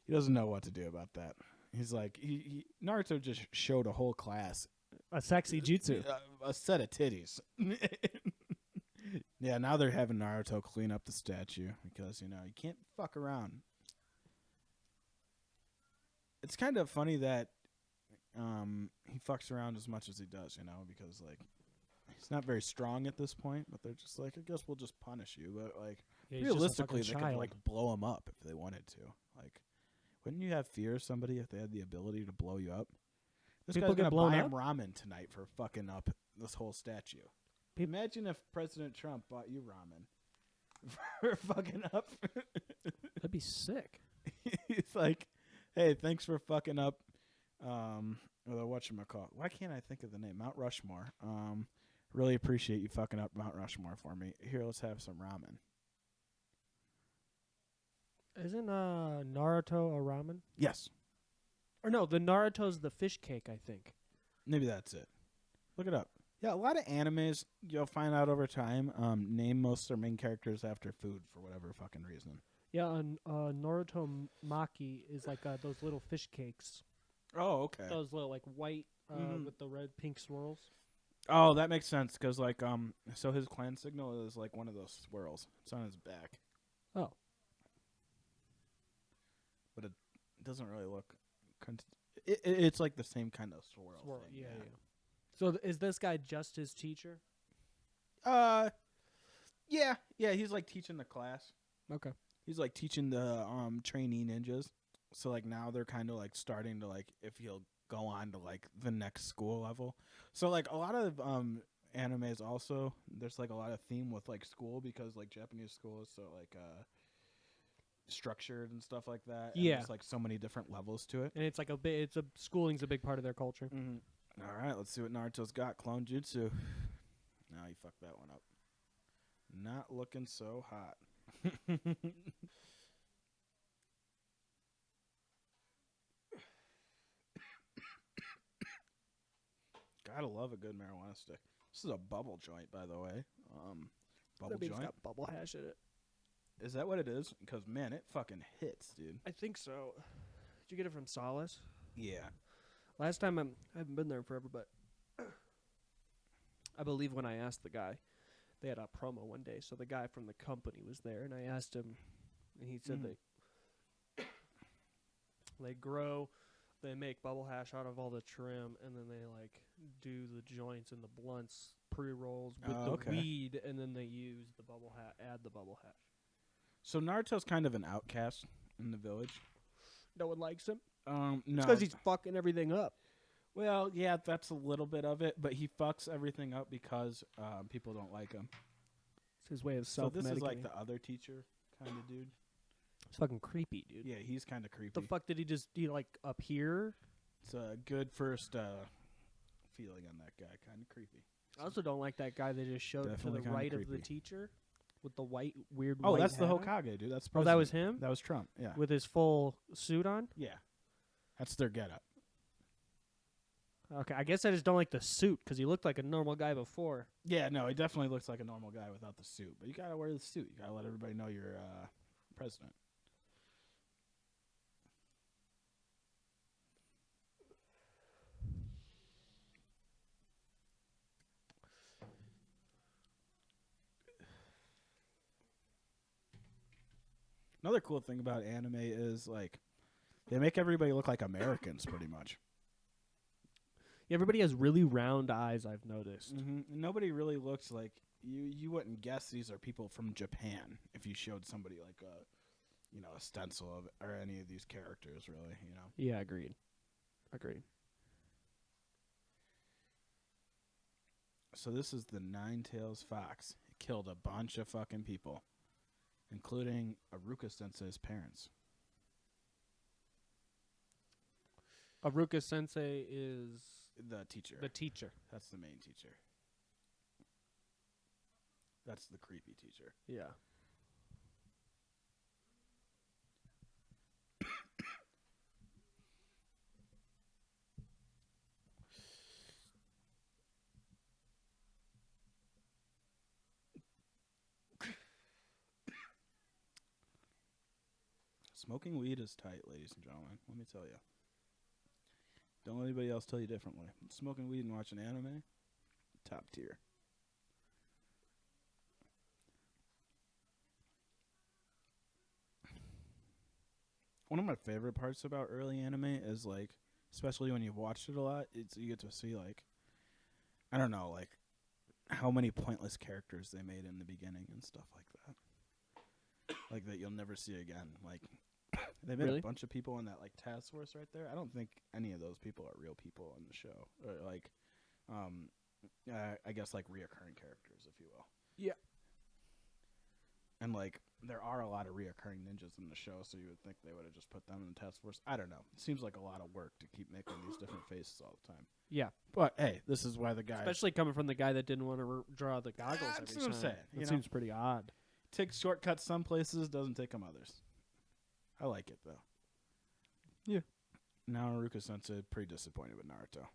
doesn't know what to do about that. He's like Naruto just showed a whole class A sexy jutsu. a set of titties. Yeah, now they're having Naruto clean up the statue because you can't fuck around. It's kind of funny that he fucks around as much as he does, because like he's not very strong at this point, but they're just like, I guess we'll just punish you, but like Yeah, he's just a realistically fucking they could child. like blow him up if they wanted to. Like, wouldn't you have fear of somebody if they had the ability to blow you up? This People guy's get gonna blown buy up? him ramen tonight for fucking up this whole statue. Imagine if President Trump bought you ramen for fucking up. That'd be sick. He's like, hey, thanks for fucking up. Whatchamacallit? Why can't I think of the name? Mount Rushmore. Really appreciate you fucking up Mount Rushmore for me. Here, let's have some ramen. Isn't Naruto a ramen? Yes, Or no, the Naruto's the fish cake, I think. maybe that's it. Look it up. Yeah, a lot of animes you'll find out over time name most of their main characters after food for whatever fucking reason. Yeah, Naruto Maki is like those little fish cakes. Oh, okay. Those little like white with the red pink swirls. Oh, that makes sense because like so his clan signal is like one of those swirls. It's on his back. Oh. But it doesn't really look. It's like the same kind of swirl. Thing, yeah. So is this guy just his teacher? Yeah. He's like teaching the class. Okay. He's like teaching the trainee ninjas. So like now they're kind of like starting to like if he'll go on to like the next school level. So like a lot of animes also there's like a lot of theme with like school because like Japanese school is so like structured and stuff like that. And Yeah. there's like so many different levels to it. And it's like schooling's a big part of their culture. Mm-hmm. All right, let's see what Naruto's got. Clone Jutsu. No, you fucked that one up. Not looking so hot. Gotta love a good marijuana stick. This is a bubble joint, by the way. Bubble That means joint. got bubble hash in it. Is that what it is? Because man, it fucking hits, dude. I think so. Did you get it from Solace? Yeah. Last time I haven't been there forever, but I believe when I asked the guy, they had a promo one day, so the guy from the company was there, and I asked him, and he said they grow, they make bubble hash out of all the trim, and then they like do the joints and the blunts pre-rolls with the weed, and then they use the bubble add the bubble hash. So Naruto's kind of an outcast in the village. No one likes him. No, because he's fucking everything up. Well, yeah, that's a little bit of it, but he fucks everything up because people don't like him. It's his way of So self-medicating. this is like the other teacher kind of dude. It's fucking creepy, dude. Yeah, he's kind of creepy. The fuck did he like appear? It's a good first feeling on that guy. Kind of creepy. I also don't like that guy they just showed Definitely to the kinda right of the creepy. teacher with the weird Oh, white that's the hat on. Hokage, dude. That's the Oh, that president. was him? That was Trump. Yeah. With his full suit on? Yeah. That's their getup. Okay, I guess I just don't like the suit because he looked like a normal guy before. Yeah, no, he definitely looks like a normal guy without the suit. But you gotta wear the suit. You gotta let everybody know you're president. Another cool thing about anime is like they make everybody look like Americans pretty much. Yeah, everybody has really round eyes, I've noticed. Mm-hmm. Nobody really looks like you wouldn't guess these are people from Japan if you showed somebody like a stencil of or any of these characters really, Yeah, agreed. So this is the Nine-Tails Fox. It killed a bunch of fucking people, including Aruka Sensei's parents. Aruka Sensei is The teacher. the teacher. That's the main teacher. That's the creepy teacher. Yeah. Smoking weed is tight, ladies and gentlemen. Let me tell you. Don't let anybody else tell you differently. Smoking weed and watching anime, top tier. One of my favorite parts about early anime is, like, especially when you've watched it a lot, it's you get to see, like, I don't know, like, how many pointless characters they made in the beginning and stuff like that. Like, that you'll never see again. Like, they made Really? a bunch of people in that, like, task force right there. I don't think any of those people are real people in the show. Or, like, I guess, like, reoccurring characters, if you will. Yeah. And, like, there are a lot of reoccurring ninjas in the show, so you would think they would have just put them in the task force. I don't know. It seems like a lot of work to keep making these different faces all the time. Yeah. But, hey, this is why the guy... Especially coming from the guy that didn't want to draw the goggles That's every what I'm time. saying, That you know? seems pretty odd. Takes shortcuts some places, doesn't take them others. I like it, though. Yeah. Now Naruto-sensei, pretty disappointed with Naruto.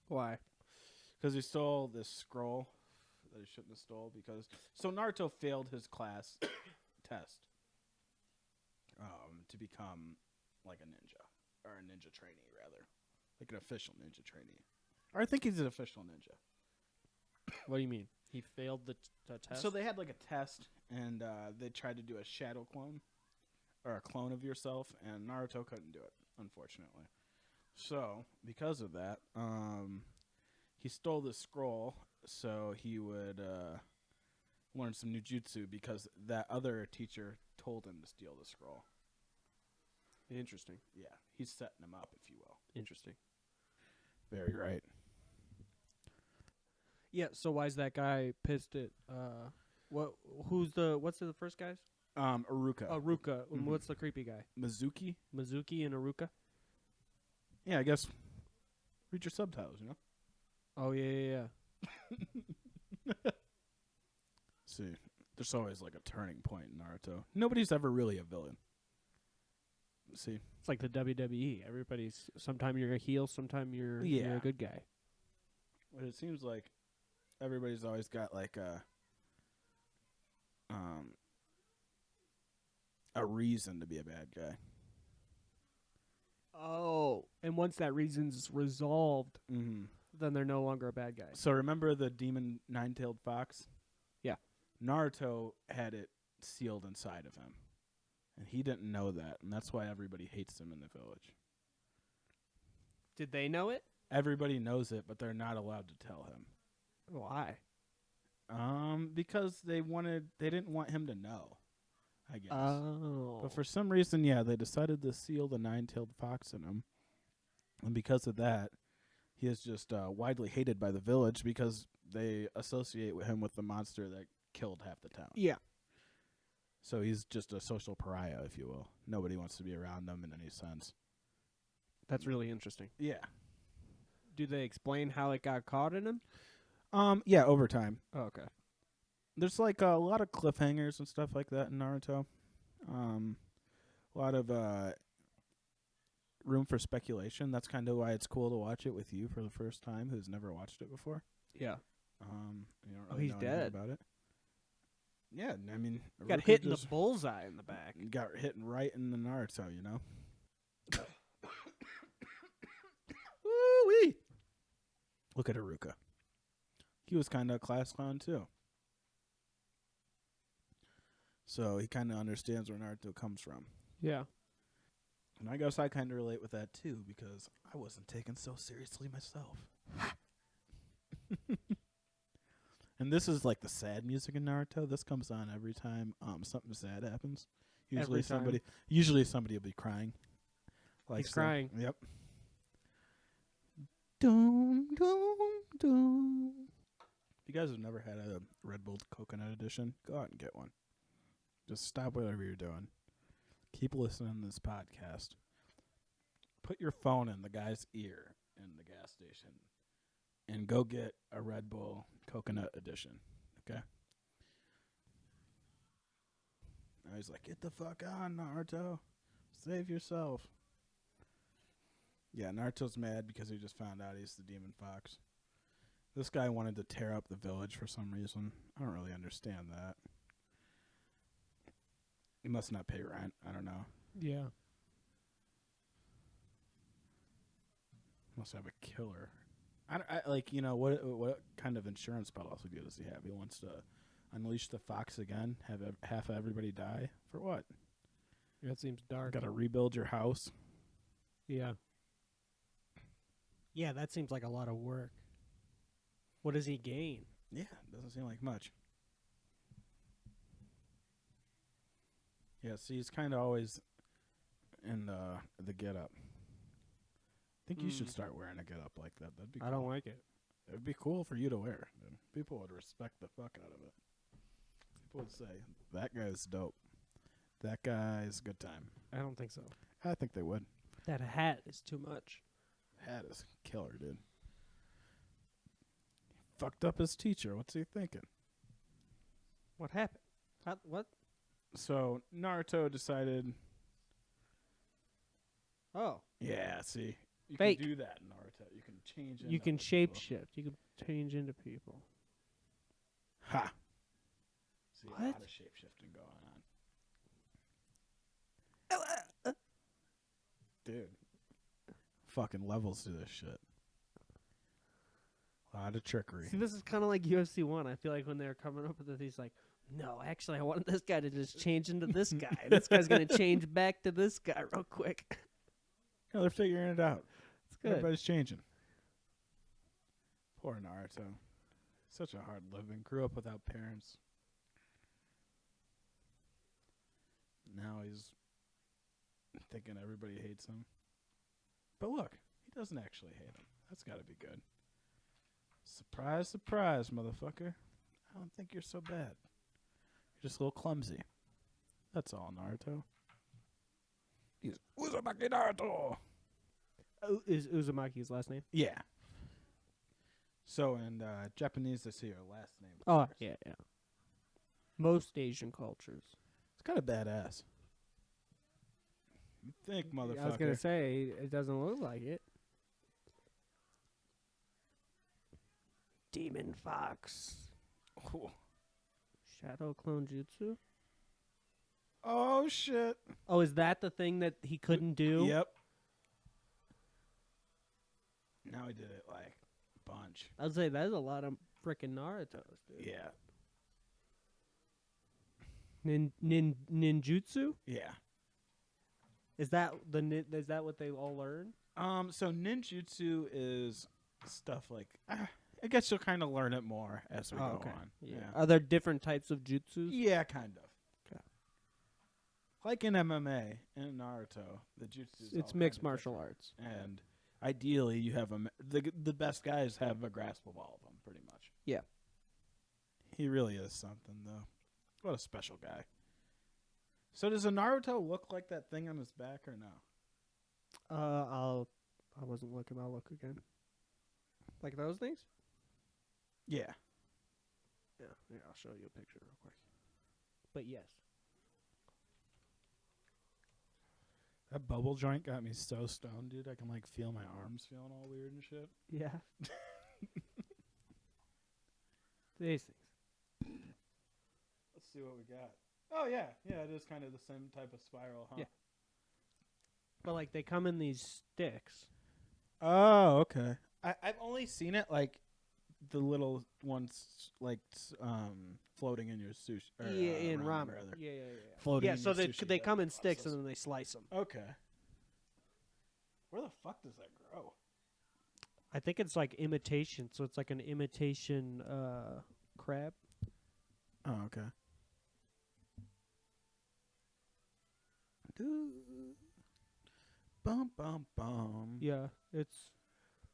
Why? Because he stole this scroll that he shouldn't have stole. So Naruto failed his class test to become like a ninja. Or a ninja trainee, rather. Like an official ninja trainee. Or I think he's an official ninja. What do you mean? He failed the test? So they had like a test, and they tried to do a shadow clone. Or a clone of yourself, and Naruto couldn't do it, unfortunately. So, because of that, he stole the scroll so he would learn some new jutsu because that other teacher told him to steal the scroll. Interesting. Yeah, he's setting him up, if you will. Interesting. Very right. Yeah, so why is that guy pissed at what's the first guys? Aruka. Aruka. Mhm. What's the creepy guy? Mizuki? Mizuki and Aruka? Yeah, I guess. Read your subtitles, you know? Oh yeah. See, there's always like a turning point in Naruto. Nobody's ever really a villain. See? It's like the WWE. Everybody's sometime you're a heel, sometime you're a good guy. But it seems like everybody's always got like a reason to be a bad guy. Oh. And once that reason's resolved, Mm-hmm. then they're no longer a bad guy. So remember the demon nine-tailed fox? Yeah. Naruto had it sealed inside of him. And he didn't know that, and that's why everybody hates him in the village. Did they know it? Everybody knows it, but they're not allowed to tell him. Why? Because they didn't want him to know, I guess. Oh. But for some reason, yeah, they decided to seal the nine-tailed fox in him. And because of that, he is just widely hated by the village because they associate him with the monster that killed half the town. Yeah. So he's just a social pariah, if you will. Nobody wants to be around him in any sense. That's really interesting. Yeah. Do they explain how it got caught in him? Yeah, over time. Oh, okay. There's like a lot of cliffhangers and stuff like that in Naruto. A lot of room for speculation. That's kind of why it's cool to watch it with you for the first time, who's never watched it before. Yeah. You don't really he's know anything dead. about it. Yeah, I mean, Got Ruka hit in the just bullseye in the back. got hit right in the Naruto, you know. Woo-wee! Look at Aruka. He was kind of a class clown too. So he kind of understands where Naruto comes from. Yeah. And I guess I kind of relate with that too because I wasn't taken so seriously myself. And this is like the sad music in Naruto. This comes on every time something sad happens. Every time. Usually somebody will be crying. Like He's crying. Yep. Dum, dum, dum. If you guys have never had a Red Bull Coconut Edition, go out and get one. Just stop whatever you're doing. Keep listening to this podcast. Put your phone in the guy's ear in the gas station and go get a Red Bull Coconut Edition. Okay? Now he's like, get the fuck on, Naruto. Save yourself. Yeah, Naruto's mad because he just found out he's the Demon Fox. This guy wanted to tear up the village for some reason. I don't really understand that. He must not pay rent. I don't know. Yeah. Must have a killer. I like, you know, what kind of insurance policy does he have? He wants to unleash the fox again, have half of everybody die for what? That seems dark. Got to rebuild your house. Yeah. Yeah, that seems like a lot of work. What does he gain? Yeah, doesn't seem like much. Yeah, see, he's kind of always in the get up. I think you should start wearing a get up like that. That'd be cool. I don't like it. It'd be cool for you to wear. People would respect the fuck out of it. People would say, that guy's dope. That guy's a good time. I don't think so. I think they would. That hat is too much. Hat is killer, dude. Fucked up his teacher. What's he thinking? What happened? What? So Naruto decided. Oh. Yeah, see, you Fake. can do that in Naruto. You can change. You can into shape people. shift. You can change into people. Ha. See, a What? lot of shape shifting going on. Dude, fucking levels to this shit. A lot of trickery. See, this is kind of like UFC 1. I feel like when they're coming up with it, he's like, no, actually, I wanted this guy to just change into this guy. This guy's going to change back to this guy real quick. Yeah, they're figuring it out. It's good. Everybody's changing. Poor Naruto. Such a hard living. Grew up without parents. Now he's thinking everybody hates him. But look, he doesn't actually hate him. That's got to be good. Surprise, surprise, motherfucker. I don't think you're so bad. You're just a little clumsy. That's all, Naruto. He's Uzumaki Naruto. Oh, is Uzumaki's last name? Yeah. So in Japanese, they say your last name. Oh, first. yeah. Most Asian cultures. It's kind of badass. You think, motherfucker. I was going to say, it doesn't look like it. Demon Fox. Ooh. Shadow Clone Jutsu? Oh, shit. Oh, is that the thing that he couldn't do? Yep. Now he did it like a bunch. I would say that's a lot of frickin' Naruto's, dude. Yeah. Ninjutsu? Yeah. Is that is that what they all learn? So ninjutsu is stuff like I guess you'll kind of learn it more as we go on. Yeah. Are there different types of jutsus? Yeah, kind of. Okay. Like in MMA and Naruto, the jutsu. It's mixed martial arts. And ideally, you have the best guys have a grasp of all of them, pretty much. Yeah. He really is something, though. What a special guy. So does a Naruto look like that thing on his back or no? I wasn't looking. I'll look again. Like those things? Yeah. Yeah. Here, I'll show you a picture real quick. But yes. That bubble joint got me so stoned, dude. I can like feel my arms feeling all weird and shit. Yeah. These things. Let's see what we got. Oh yeah, yeah. It is kind of the same type of spiral, huh? Yeah. But like they come in these sticks. Oh, okay. I've only seen it like the little ones, like floating in your sushi. Or, In ramen. rather. Yeah. Floating. Yeah. in So your they sushi, they that come in sticks process. and then they slice them. Okay. Where the fuck does that grow? I think it's like imitation. So it's like an imitation crab. Oh, okay. Dude. Bum bum bum. Yeah. It's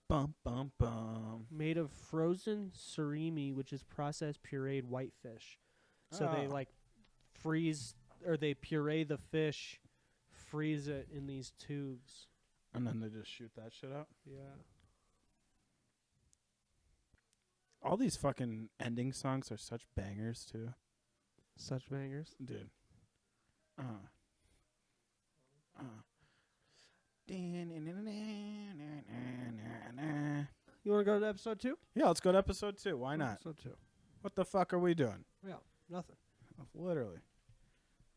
Bum bum bum. made of frozen surimi, which is processed pureed whitefish. So they like freeze or they puree the fish, freeze it in these tubes. And then they just shoot that shit out. Yeah. All these fucking ending songs are such bangers too, Such bangers. dude. You want to go to episode 2? Yeah, let's go to episode 2. Why not? Episode 2. What the fuck are we doing? Yeah, nothing. Literally.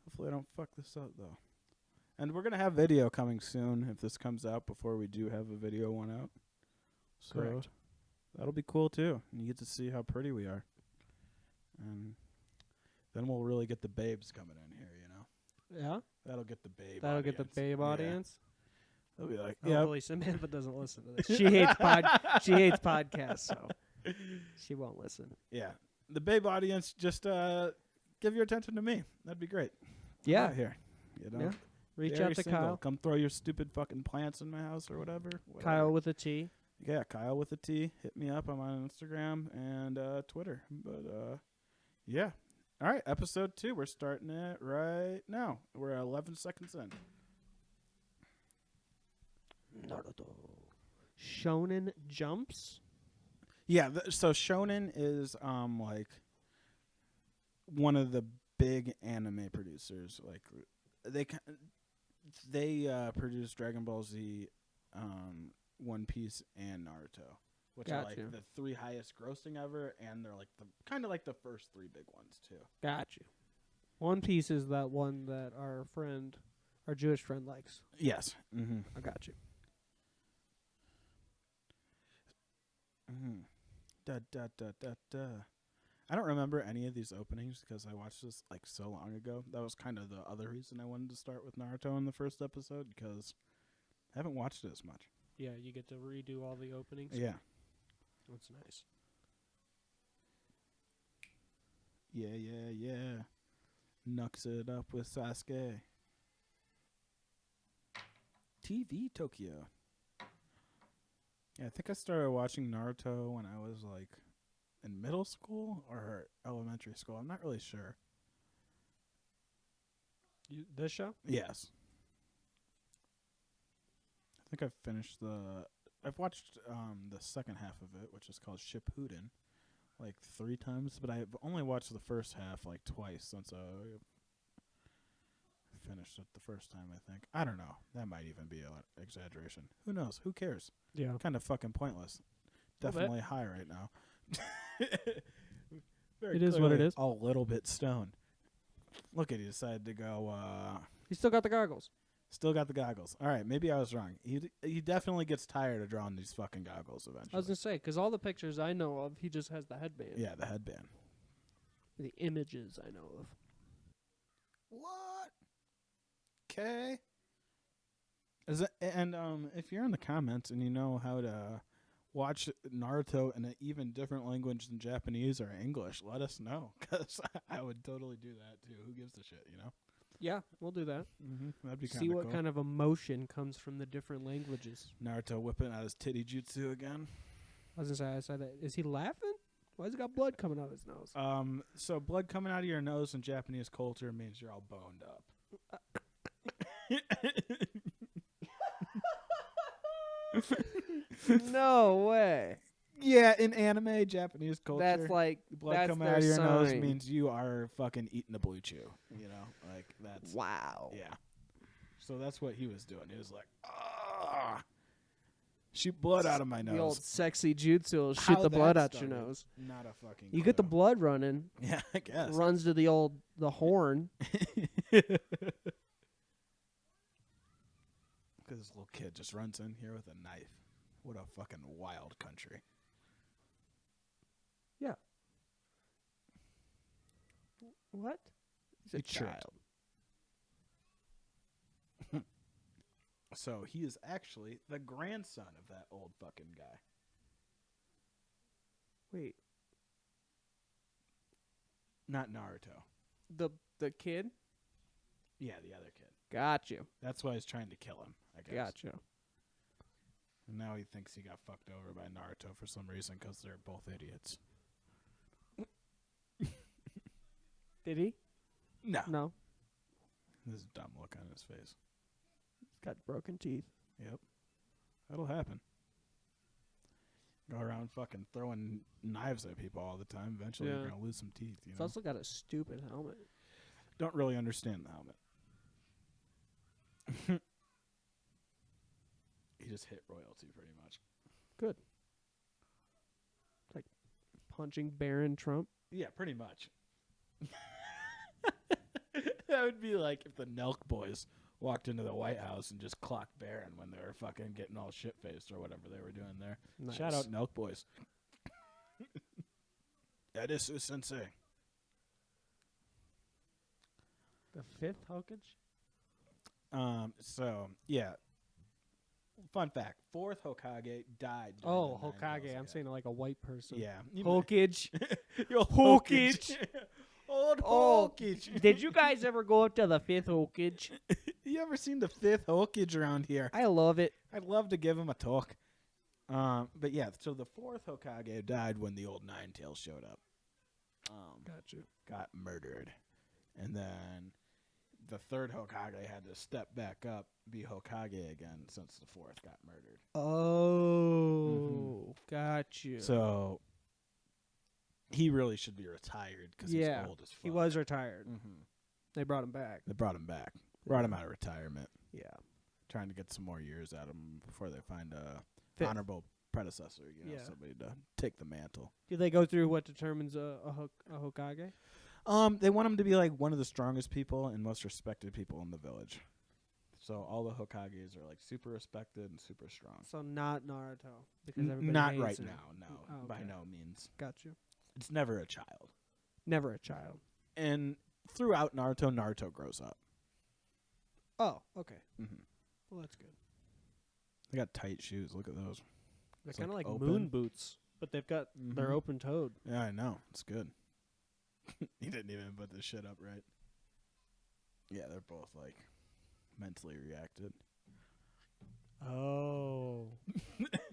Hopefully I don't fuck this up, though. And we're going to have video coming soon if this comes out before we do have a video one out. So Correct. that'll be cool too. And you get to see how pretty we are. And then we'll really get the babes coming in here, you know. Yeah. That'll get the babe That'll get the audience. babe Yeah. audience. They'll be like, yeah. Hopefully Samantha doesn't listen to this. She hates podcasts, so she won't listen. Yeah. The babe audience, just give your attention to me. That'd be great. I'm Yeah. out here. You know. Yeah. Reach Very out to single. Kyle. Come throw your stupid fucking plants in my house or whatever. Kyle with a T. Yeah, Kyle with a T. Hit me up. I'm on Instagram and Twitter. But yeah. All right, episode 2. We're starting it right now. We're 11 seconds in. Naruto. Shonen Jumps. Yeah, so Shonen is like one of the big anime producers. Like they produce Dragon Ball Z, One Piece, and Naruto, which are like Gotcha. the 3 highest grossing ever, and they're like the kind of like the first 3 big ones too. Got you. One Piece is that one that our Jewish friend likes. Yes. Mm-hmm. I got you. Mm-hmm. Da da da da da. I don't remember any of these openings because I watched this like so long ago. That was kind of the other reason I wanted to start with Naruto in the first episode because I haven't watched it as much. Yeah, you get to redo all the openings. Yeah. That's nice. Yeah, yeah, yeah. Knocks it up with Sasuke. TV Tokyo. Yeah, I think I started watching Naruto when I was like in middle school or elementary school. I'm not really sure. This show? Yes. I think I've watched the second half of it, which is called Shippuden, like 3 times, but I've only watched the first half like twice since I finished it the first time, I think. I don't know. That might even be an exaggeration. Who knows? Who cares? Yeah. Kind of fucking pointless. Definitely high right now. It is what it is. A little bit stoned. Look at, he decided to go, You still got the goggles. still got the goggles. All right, maybe I was wrong. He definitely gets tired of drawing these fucking goggles eventually. I was going to say, because all the pictures I know of, he just has the headband. Yeah, the headband. The images I know of. What? Okay. If you're in the comments and you know how to watch Naruto in an even different language than Japanese or English, let us know, because I would totally do that too. Who gives a shit, you know? Yeah, we'll do that. Mm-hmm. That'd be kind See of what cool. kind of emotion comes from the different languages. Naruto whipping out his titty jutsu again. I was going to say, Is he laughing? Why has he got blood coming out of his nose? So blood coming out of your nose in Japanese culture means you're all boned up. No way. Yeah, in anime, Japanese culture, That's like blood that's coming their out of your nose sign. means you are fucking eating a blue chew. You know, like that's Wow. yeah. So that's what he was doing. He was like, ah, shoot blood out of my nose. The old sexy jutsu will shoot How the blood that out your started, nose. Not a fucking. You get the clue. blood running, Yeah, I guess. runs to the horn. Because this little kid just runs in here with a knife. What a fucking wild country. Yeah. What? He's a He tripped. child. So he is actually the grandson of that old fucking guy. Wait, Not Naruto. the kid? Yeah, the other kid. Got you. That's why he's trying to kill him, I guess. Got you. And now he thinks he got fucked over by Naruto for some reason because they're both idiots. Did he? No. No. This dumb look on his face. He's got broken teeth. Yep. That'll happen. Go around fucking throwing knives at people all the time. Eventually Yeah. you're going to lose some teeth, you He's know? also got a stupid helmet. Don't really understand the helmet. He just hit royalty pretty much. Good. It's like punching Baron Trump. Yeah, pretty much. That would be like if the Nelk boys walked into the White House and just clocked Barron when they were fucking getting all shit-faced or whatever they were doing there. Nice. Shout out Nelk Boys. That is sensei. The fifth Hokage? So, yeah. Fun fact. Fourth Hokage died. during Oh, the Nine Hokage. Tails, I'm yeah. saying like a white person. Yeah. Hokage. Yo, Hokage. Old Oh, Hokage. did you guys ever go up to the fifth Hokage? You ever seen the fifth Hokage around here? I love it. I'd love to give him a talk. But yeah, so the fourth Hokage died when the old Nine Tails showed up. Gotcha. Got murdered. And then the third Hokage had to step back up, be Hokage again, since the fourth got murdered. Oh, got you. So he really should be retired because he's old as fuck. he was retired. Mm-hmm. They brought him back. They brought him back. Brought him out of retirement. Yeah. Trying to get some more years out of him before they find a Fifth. honorable predecessor, Yeah. somebody to take the mantle. Do they go through what determines a Hokage? They want him to be like one of the strongest people and most respected people in the village. So all the Hokages are like super respected and super strong. So not Naruto because everybody Not hates right him. now, no. Oh, By okay. no means. Got you. It's never a child. Never a child. And throughout Naruto grows up. Oh, okay. Mm-hmm. Well, that's good. They got tight shoes. Look at those. They're It's kind of like like open. moon boots, but they've got they're Mhm. open-toed. Yeah, I know. It's good. He didn't even put this shit up right. Yeah, they're both like mentally reacted. Oh.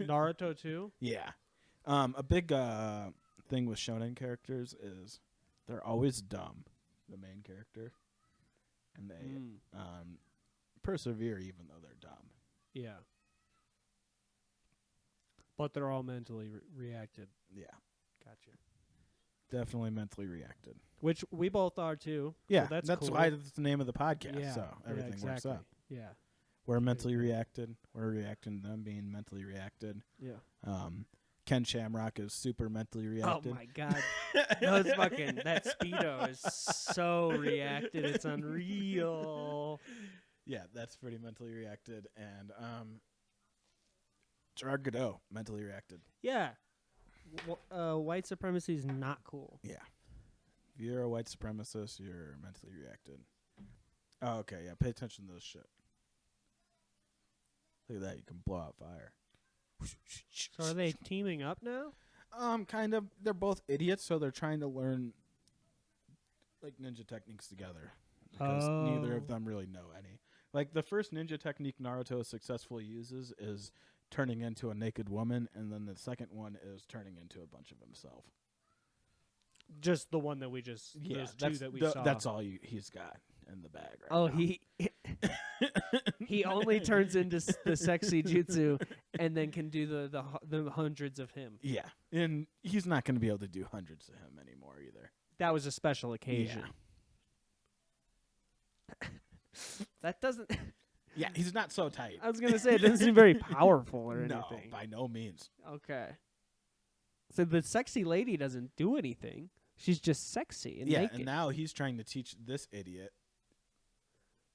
Naruto too? Yeah. A big thing with shonen characters is they're always dumb, the main character. And they persevere even though they're dumb. Yeah. But they're all mentally reacted. Yeah. Gotcha. Definitely mentally reacted. Which we both are too. Yeah, so that's that's cool. why it's the name of the podcast. Yeah, So everything exactly. works out. Yeah. We're mentally reacted. We're reacting to them being mentally reacted. Yeah. Ken Shamrock is super mentally reacted. Oh my god. That Speedo is so reacted. It's unreal. Yeah, that's pretty mentally reacted. And Gerard Gordeau, mentally reacted. Yeah. White supremacy is not cool. Yeah. If you're a white supremacist, you're mentally reacted. Oh, okay, yeah, pay attention to this shit. Look at that, you can blow out fire. So are they teaming up now? Kind of. They're both idiots, so they're trying to learn like ninja techniques together. Because neither of them really know any. Like the first ninja technique Naruto successfully uses is turning into a naked woman, and then the second one is turning into a bunch of himself. Just the one that we just those two that we saw. That's all he's got in the bag right Oh, now. he only turns into the sexy jutsu and then can do the hundreds of him. Yeah, and he's not going to be able to do hundreds of him anymore either. That was a special occasion. That doesn't. Yeah, he's not so tight. I was gonna say it doesn't seem very powerful or anything. No, by no means. Okay. So the sexy lady doesn't do anything. She's just sexy and naked. And now he's trying to teach this idiot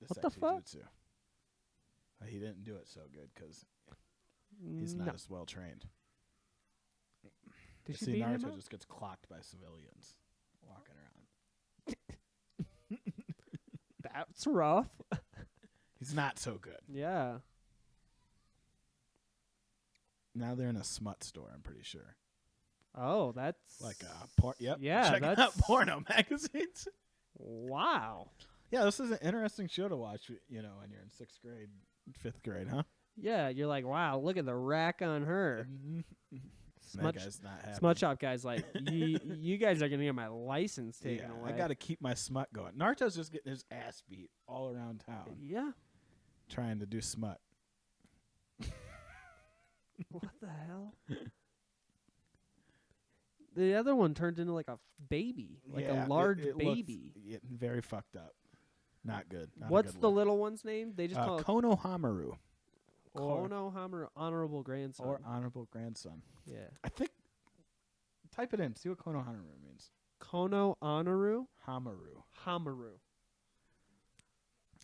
What the sexy fuck? jutsu. He didn't do it so good because he's not No. as well trained. Did she See, beat him Naruto up? just gets clocked by civilians walking around. That's rough. He's not so good. Yeah. Now they're in a smut store, I'm pretty sure. Oh, that's Like porn. Yep. Yeah, Check out that's- porno magazines. Wow. Yeah, this is an interesting show to watch, when you're in 6th grade, 5th grade, huh? Yeah, you're like, wow, look at the rack on her. That guy's not happy. Smut shop guy's like, you guys are gonna get my license taken away. I got to keep my smut going. Naruto's just getting his ass beat all around town Yeah. trying to do smut. What the hell? The other one turned into like a baby, like Yeah, a large it baby. looks very fucked up. Not good. Not a What's good the look. little one's name? They just call it Konohamaru. Konohamaru, honorable grandson. Or honorable grandson. Yeah. I think. Type it in. See what Konohamaru means. Kono Honoru Hamaru. Hamaru.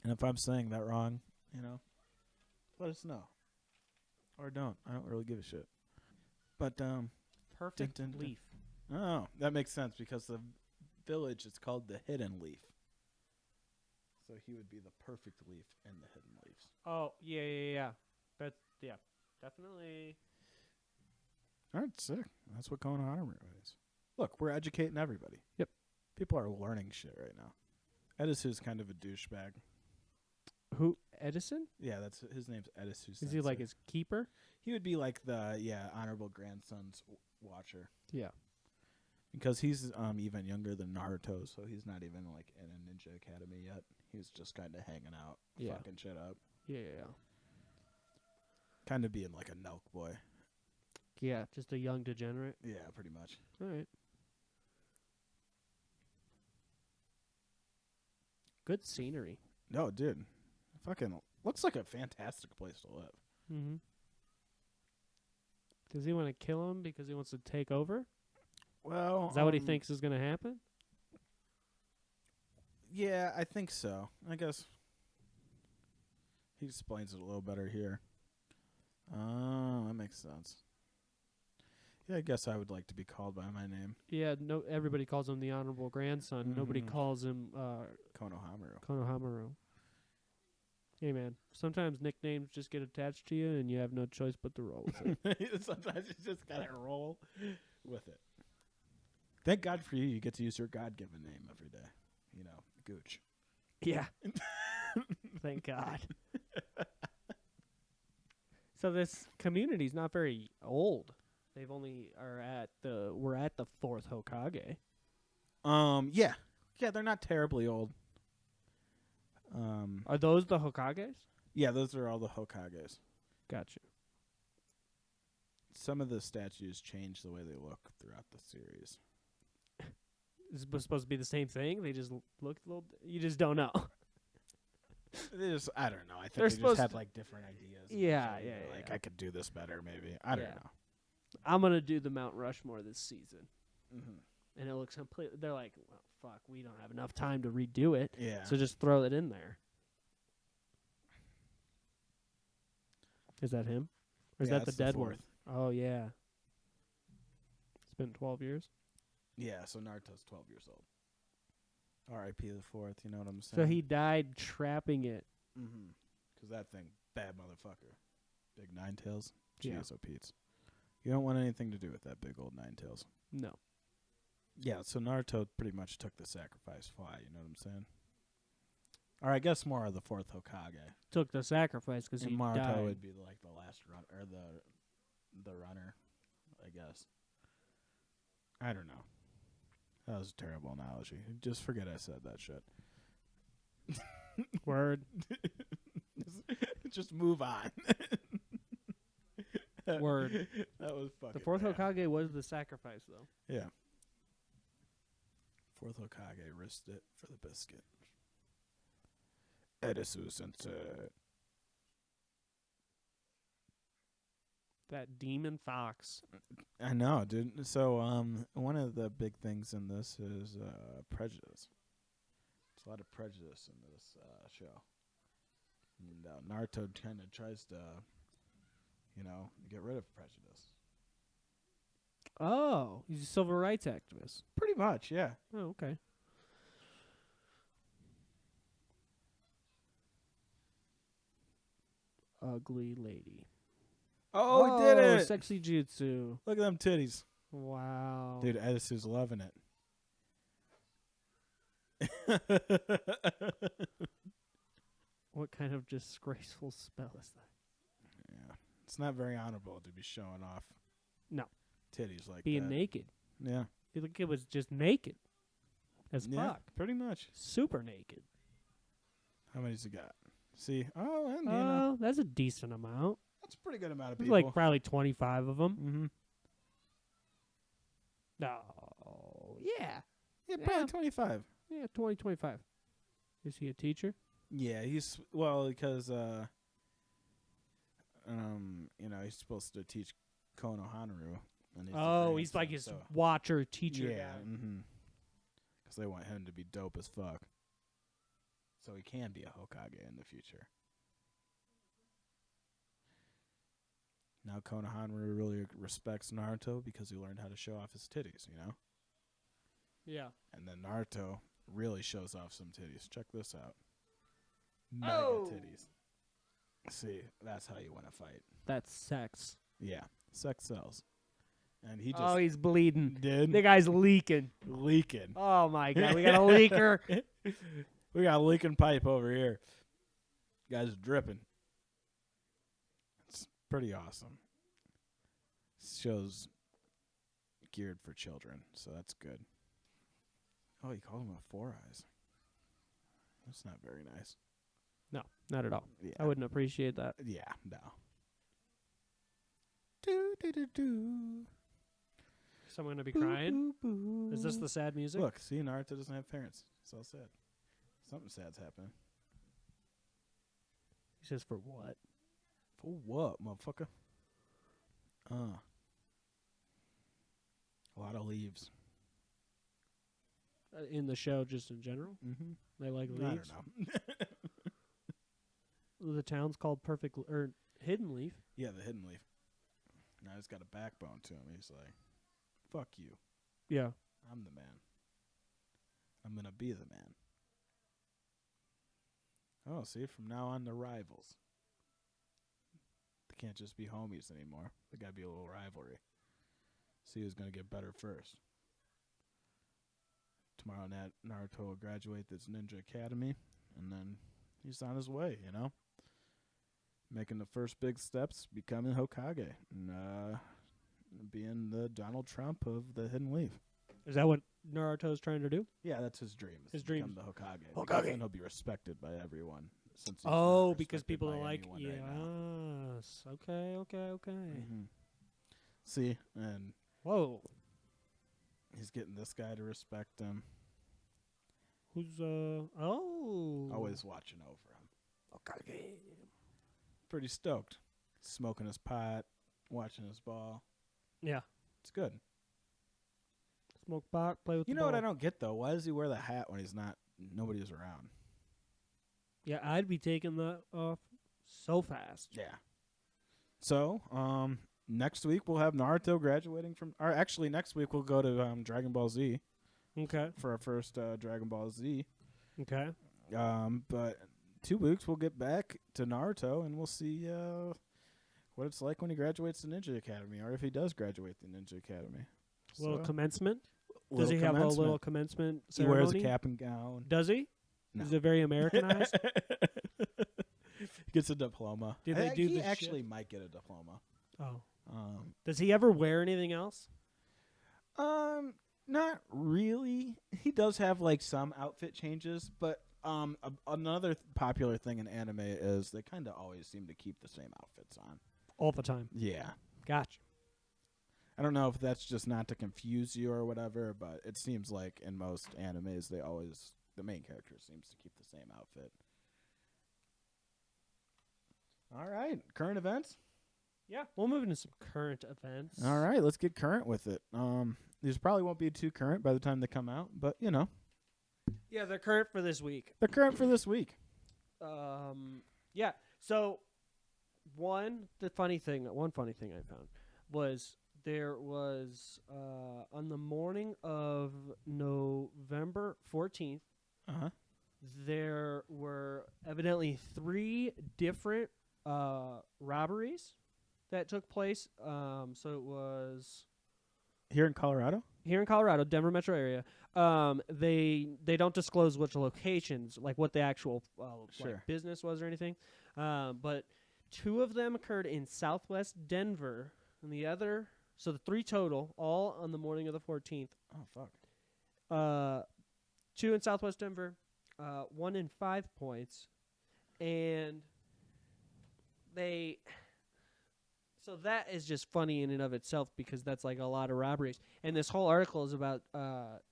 And if I'm saying that wrong, You know, let us know, or don't. I don't really give a shit. But Perfect dun, dun, dun. leaf. Oh, that makes sense because the village is called the Hidden Leaf. So he would be the perfect leaf in the Hidden Leaves. Oh, yeah. That's, yeah, definitely. All right, sick. That's what Konohamaru is. Look, we're educating everybody. Yep. People are learning shit right now. Edisu's kind of a douchebag. Who, Edison? Yeah, that's his name's Edisu. Is he like his keeper? He would be like the honorable grandson's watcher. Yeah. Because he's even younger than Naruto, so he's not even like in a ninja academy yet. He's just kind of hanging out, fucking shit up. Yeah. Kind of being like a Nelk boy. Yeah, just a young degenerate. Yeah, pretty much. All right. Good scenery. No, dude. Fucking looks like a fantastic place to live. Mm-hmm. Does he want to kill him because he wants to take over? Well, Is that what he thinks is going to happen? Yeah, I think so. I guess he explains it a little better here. Oh, that makes sense. Yeah, I guess I would like to be called by my name. Yeah, no. Everybody calls him the honorable grandson. Nobody calls him Konohamaru. Hey, man. Sometimes nicknames just get attached to you, and you have no choice but to roll with it. Sometimes you just gotta roll with it. Thank God for you. You get to use your God-given name every day. You know, Gooch. Yeah. Thank God. So this community's not very old. They've only we're at the 4th Hokage. Yeah, they're not terribly old. Are those the Hokages? Yeah, those are all the Hokages. Gotcha. Some of the statues change the way they look throughout the series. Is it supposed to be the same thing? They just look a little. You just don't know. I don't know. I think They're they just supposed had to- like different ideas. Yeah. Like I could do this better, maybe. I don't know. I'm gonna do the Mount Rushmore this season, Mm-hmm. and it looks completely. They're like, well, fuck, we don't have enough time to redo it, Yeah. so just throw it in there. Is that him? Or is that the that's the dead fourth. one? Oh yeah. It's been 12 years. Yeah, so Naruto's 12 years old. R.I.P. the 4th, you know what I'm saying? So he died trapping it. Mm-hmm. Because that thing, bad motherfucker. Big Nine Tails. Yeah. Jeez, oh Pete's. You don't want anything to do with that big old Nine Tails. No. Yeah, so Naruto pretty much took the sacrifice fly, you know what I'm saying? Or I guess more of the 4th Hokage. Took the sacrifice because he And Naruto died. would be like the last run, or the runner, I guess. I don't know. That was a terrible analogy. Just forget I said that shit. Word. Just move on. Word. That was fucking The 4th bad. Hokage was the sacrifice, though. Yeah. 4th Hokage risked it for the biscuit. Edisu sensei. That demon fox. I know, dude. So, one of the big things in this is prejudice. There's a lot of prejudice in this show. And Naruto kind of tries to, get rid of prejudice. Oh, he's a civil rights activist. Pretty much, yeah. Oh, okay. Ugly lady. Oh, he did it! Sexy jutsu. Look at them titties. Wow. Dude, Edisu's loving it. What kind of disgraceful spell is that? Yeah. It's not very honorable to be showing off No. titties like Being that. naked. Yeah. You think it was just naked. As Yeah, fuck. pretty much. Super naked. How many's he got? See? Oh, and, Oh, that's a decent amount. that's a pretty good amount of There's people. like probably 25 of them. Mm-hmm. No. Yeah. Yeah, probably Yeah. 25. Yeah, 20, 25. Is he a teacher? Yeah, because he's supposed to teach Konohamaru. And Oh, he's like his watcher teacher yeah, guy. because they want him to be dope as fuck, so he can be a Hokage in the future. now Konohana really respects Naruto because he learned how to show off his titties, you know? Yeah. And then Naruto really shows off some titties. Check this out. Mega Oh. titties. See, that's how you win a fight. That's sex. Yeah, sex sells. And he just Oh, he's bleeding. did The guy's leaking. leaking. Oh, my God. We got a leaker. We got a leaking pipe over here. Guy's dripping. It's pretty awesome. Show's geared for children, so that's good. Oh, he called him a Four Eyes. That's not very nice. No, not at all. Yeah. I wouldn't appreciate that. Yeah, no. Do, do, do, do. Someone going to be crying? Boo, boo, boo. Is this the sad music? Look, see, Naruto doesn't have parents. It's all sad. Something sad's happening. He says, for what? For what, motherfucker? A lot of leaves. In the show, just in general? Mm-hmm. They like I leaves? don't know. The town's called Hidden Leaf. Yeah, the hidden leaf. Now he's got a backbone to him. He's like, fuck you. Yeah. I'm the man. I'm going to be the man. Oh, see, from now on, they're rivals. They can't just be homies anymore. They got to be a little rivalry. See who's going to get better first. Tomorrow, Naruto will graduate this ninja academy, and then he's on his way, you know? Making the first big steps, becoming Hokage, and being the Donald Trump of the Hidden Leaf. Is that what Naruto's trying to do? Yeah, that's his dream. His to dream. become the Hokage. Hokage. Because then he'll be respected by everyone. Since he's Oh, not because respected people by are like, anyone right now. yes. Okay. Mm-hmm. See, and Whoa. he's getting this guy to respect him. Who's, oh. Always watching over him. Okay. Pretty stoked. Smoking his pot, watching his ball. Yeah. It's good. Smoke pot, play with You the know ball. what I don't get, though? Why does he wear the hat when nobody's around? Yeah, I'd be taking that off so fast. Yeah. So, next week we'll have Naruto graduating from... Or actually, next week we'll go to Dragon Ball Z Okay. for our first Dragon Ball Z. Okay. But 2 weeks we'll get back to Naruto and we'll see what it's like when he graduates the Ninja Academy, or if he does graduate the Ninja Academy. Little commencement? Does Little he have a commencement. little commencement He ceremony? wears a cap and gown. Does he? No. Is it very Americanized? Gets a diploma. Did they do he the actually might get a diploma. Oh. Um, Does he ever wear anything else? Not really. He does have like some outfit changes, but another popular thing in anime is they kind of always seem to keep the same outfits on. All the time. Yeah. Gotcha. I don't know if that's just not to confuse you or whatever, but it seems like in most animes the main character seems to keep the same outfit. All right, current events? Yeah. We'll move into some current events. All right, let's get current with it. These probably won't be too current by the time they come out, but you know. Yeah, they're current for this week. They're current for this week. Yeah. So one funny thing I found was there was on the morning of November 14th, Uh-huh. there were evidently 3 different robberies that took place. So it was Here in Colorado? here in Colorado, Denver metro area. They don't disclose which locations, like what the actual Sure. like business was or anything. But 2 of them occurred in Southwest Denver, and so the 3 total, all on the morning of the 14th. Oh, fuck. 2 in Southwest Denver, 1 in 5 Points, and so that is just funny in and of itself because that's like a lot of robberies. And this whole article is about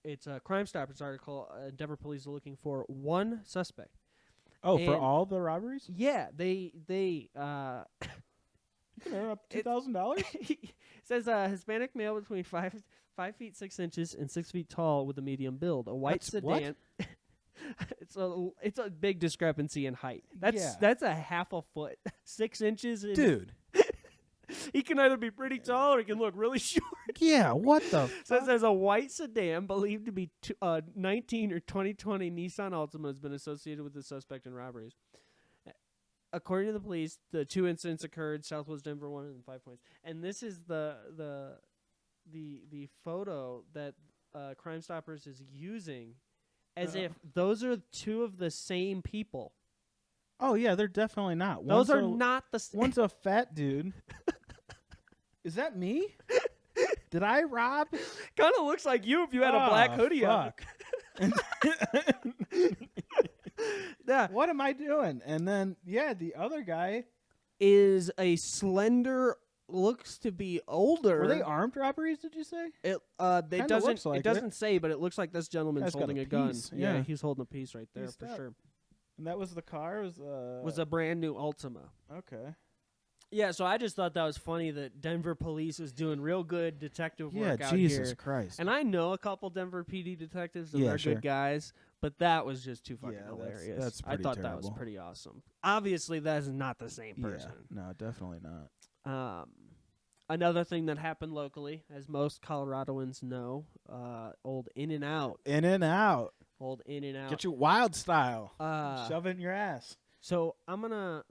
it's a Crime Stoppers article. Denver police are looking for 1 suspect. Oh, for And- all the robberies? Yeah, they You can earn up $2,000? it says Hispanic male between 5 feet 6 inches and 6 feet tall with a medium build, a white That's what? sedan. It's a big discrepancy in height. Yeah. That's a half a foot, 6 inches. Dude. He can either be pretty tall or he can look really short. Yeah, what the Says there's a white sedan believed to be 19 or 2020 Nissan Altima has been associated with the suspect in robberies. According to the police, the 2 incidents occurred Southwest Denver, 1 and 5 Points. And this is the photo that Crime Stoppers is using as if those are 2 of the same people. Oh yeah, they're definitely not. Those are not the same. One's a fat dude. Is that me? Did I rob? Kind of looks like you if you had a black hoodie on. Yeah. What am I doing? And then the other guy is a slender, looks to be older. Were they armed robberies? Did you say? It Like it doesn't say, but it looks like this gentleman's Guy's got holding a piece. gun. Yeah. He's holding a piece right there for sure. And that was the car. Was a brand new Altima. Okay. Yeah, so I just thought that was funny that Denver police is doing real good detective work out Jesus here. Christ. And I know a couple Denver PD detectives, and Yeah, they're sure. good guys, but that was just too fucking hilarious. that's I pretty thought that was terrible. pretty awesome. Obviously, that is not the same person. Yeah, no, definitely not. Another thing that happened locally, as most Coloradoans know, old In-N-Out. In-N-Out. Old In-N-Out. Get your wild style. Shove it in your ass. So I'm going to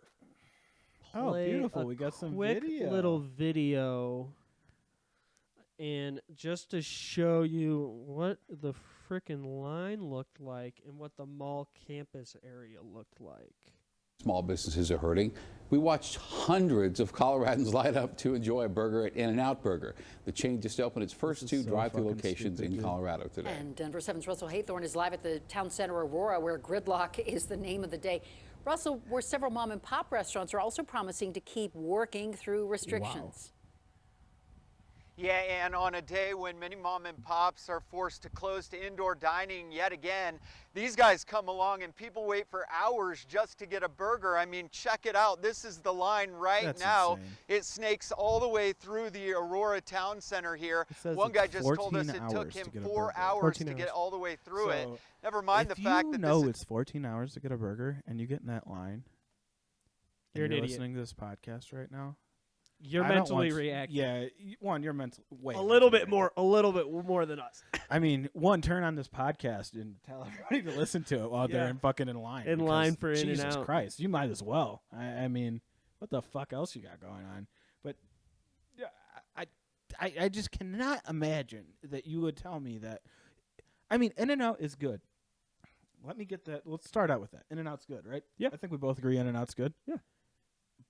play beautiful. a We got some quick video. little video. And just to show you what the frickin' line looked like and what the mall campus area looked like. Small businesses are hurting. We watched hundreds of Coloradans light up to enjoy a burger at In-N-Out Burger. The chain just opened its first 2 drive-thru locations in Colorado today. And Denver 7's Russell Haythorne is live at the town center Aurora, where gridlock is the name of the day. Russell, where several mom and pop restaurants are also promising to keep working through restrictions. Wow. Yeah, and on a day when many mom and pops are forced to close to indoor dining yet again, these guys come along and people wait for hours just to get a burger. I mean, check it out. This is the line right now. Insane. It snakes all the way through the Aurora Town Center here. One guy just told us it took him 4 hours to get all the way through it. Never mind the fact that it's 14 hours to get a burger and you get in that line. You're an idiot. Listening to this podcast right now. You're mentally reacting. Yeah, you're mental. Wait, a little bit more than us. I mean, turn on this podcast and tell everybody to listen to it while they're fucking in line. In line for Jesus In-N-Out. Christ, you might as well. I mean, what the fuck else you got going on? But I just cannot imagine that you would tell me that. I mean, In-N-Out is good. Let me get that. Let's start out with that. In-N-Out's good, right? Yeah. I think we both agree In-N-Out's good. Yeah.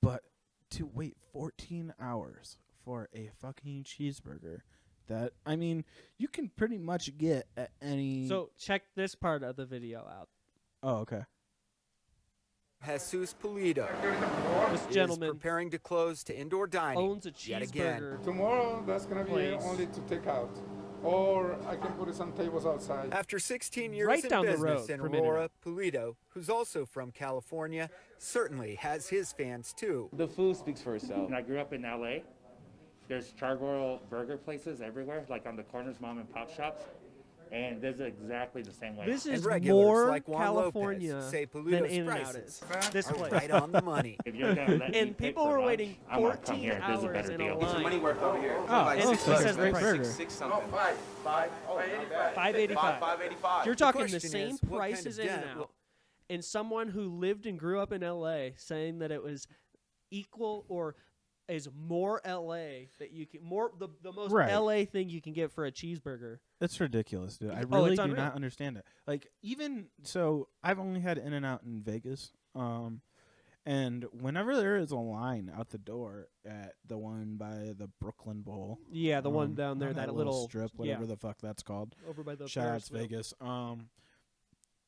But to wait 14 hours for a fucking cheeseburger that, I mean, you can pretty much get at any... So check this part of the video out. Oh, okay. Jesus Pulido This gentleman is preparing to close to indoor dining owns a yet again. cheeseburger. Tomorrow, that's going to be place. only to take out. Or I can put it some tables outside. After 16 years Right in down the business road in from Aurora, Pulido, who's also from California, certainly has his fans too. The food speaks for itself. When I grew up in LA, there's charcoal burger places everywhere, like on the corners, mom and pop shops, and this is exactly the same way. This And is regulars more like Juan California Lopez say than Pulido's In-N-Out prices is. This are place. right on the money. If you're gonna let me And pay people for were lunch, waiting I'm gonna come 14 here. This is a hours better in a deal. line. Money worth over here. Oh, And it looks like a says the great price. burger. Six something. $5.85. $5.85. You're talking the question same is, what price kind as of debt In-N-Out. will- And someone who lived and grew up in LA saying that it was equal or is more LA that you can the most Right. LA thing you can get for a cheeseburger. It's ridiculous, dude. I Oh, really it's do unreal. not understand it. Like, even so, I've only had In-N-Out in Vegas. And whenever there is a line out the door at the one by the Brooklyn Bowl, Yeah, the one down there, on that little little strip, whatever the fuck that's called. over by the Shout out Ferris to wheel. Vegas.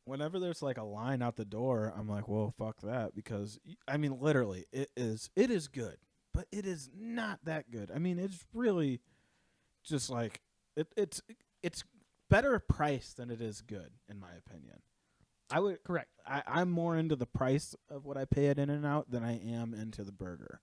Whenever there's like a line out the door, I'm like, well, fuck that, because I mean, literally, it is good, but it is not that good. I mean, it's really just like it's better price than it is good, in my opinion. I would Correct. I'm more into the price of what I pay at In-N-Out than I am into the burger.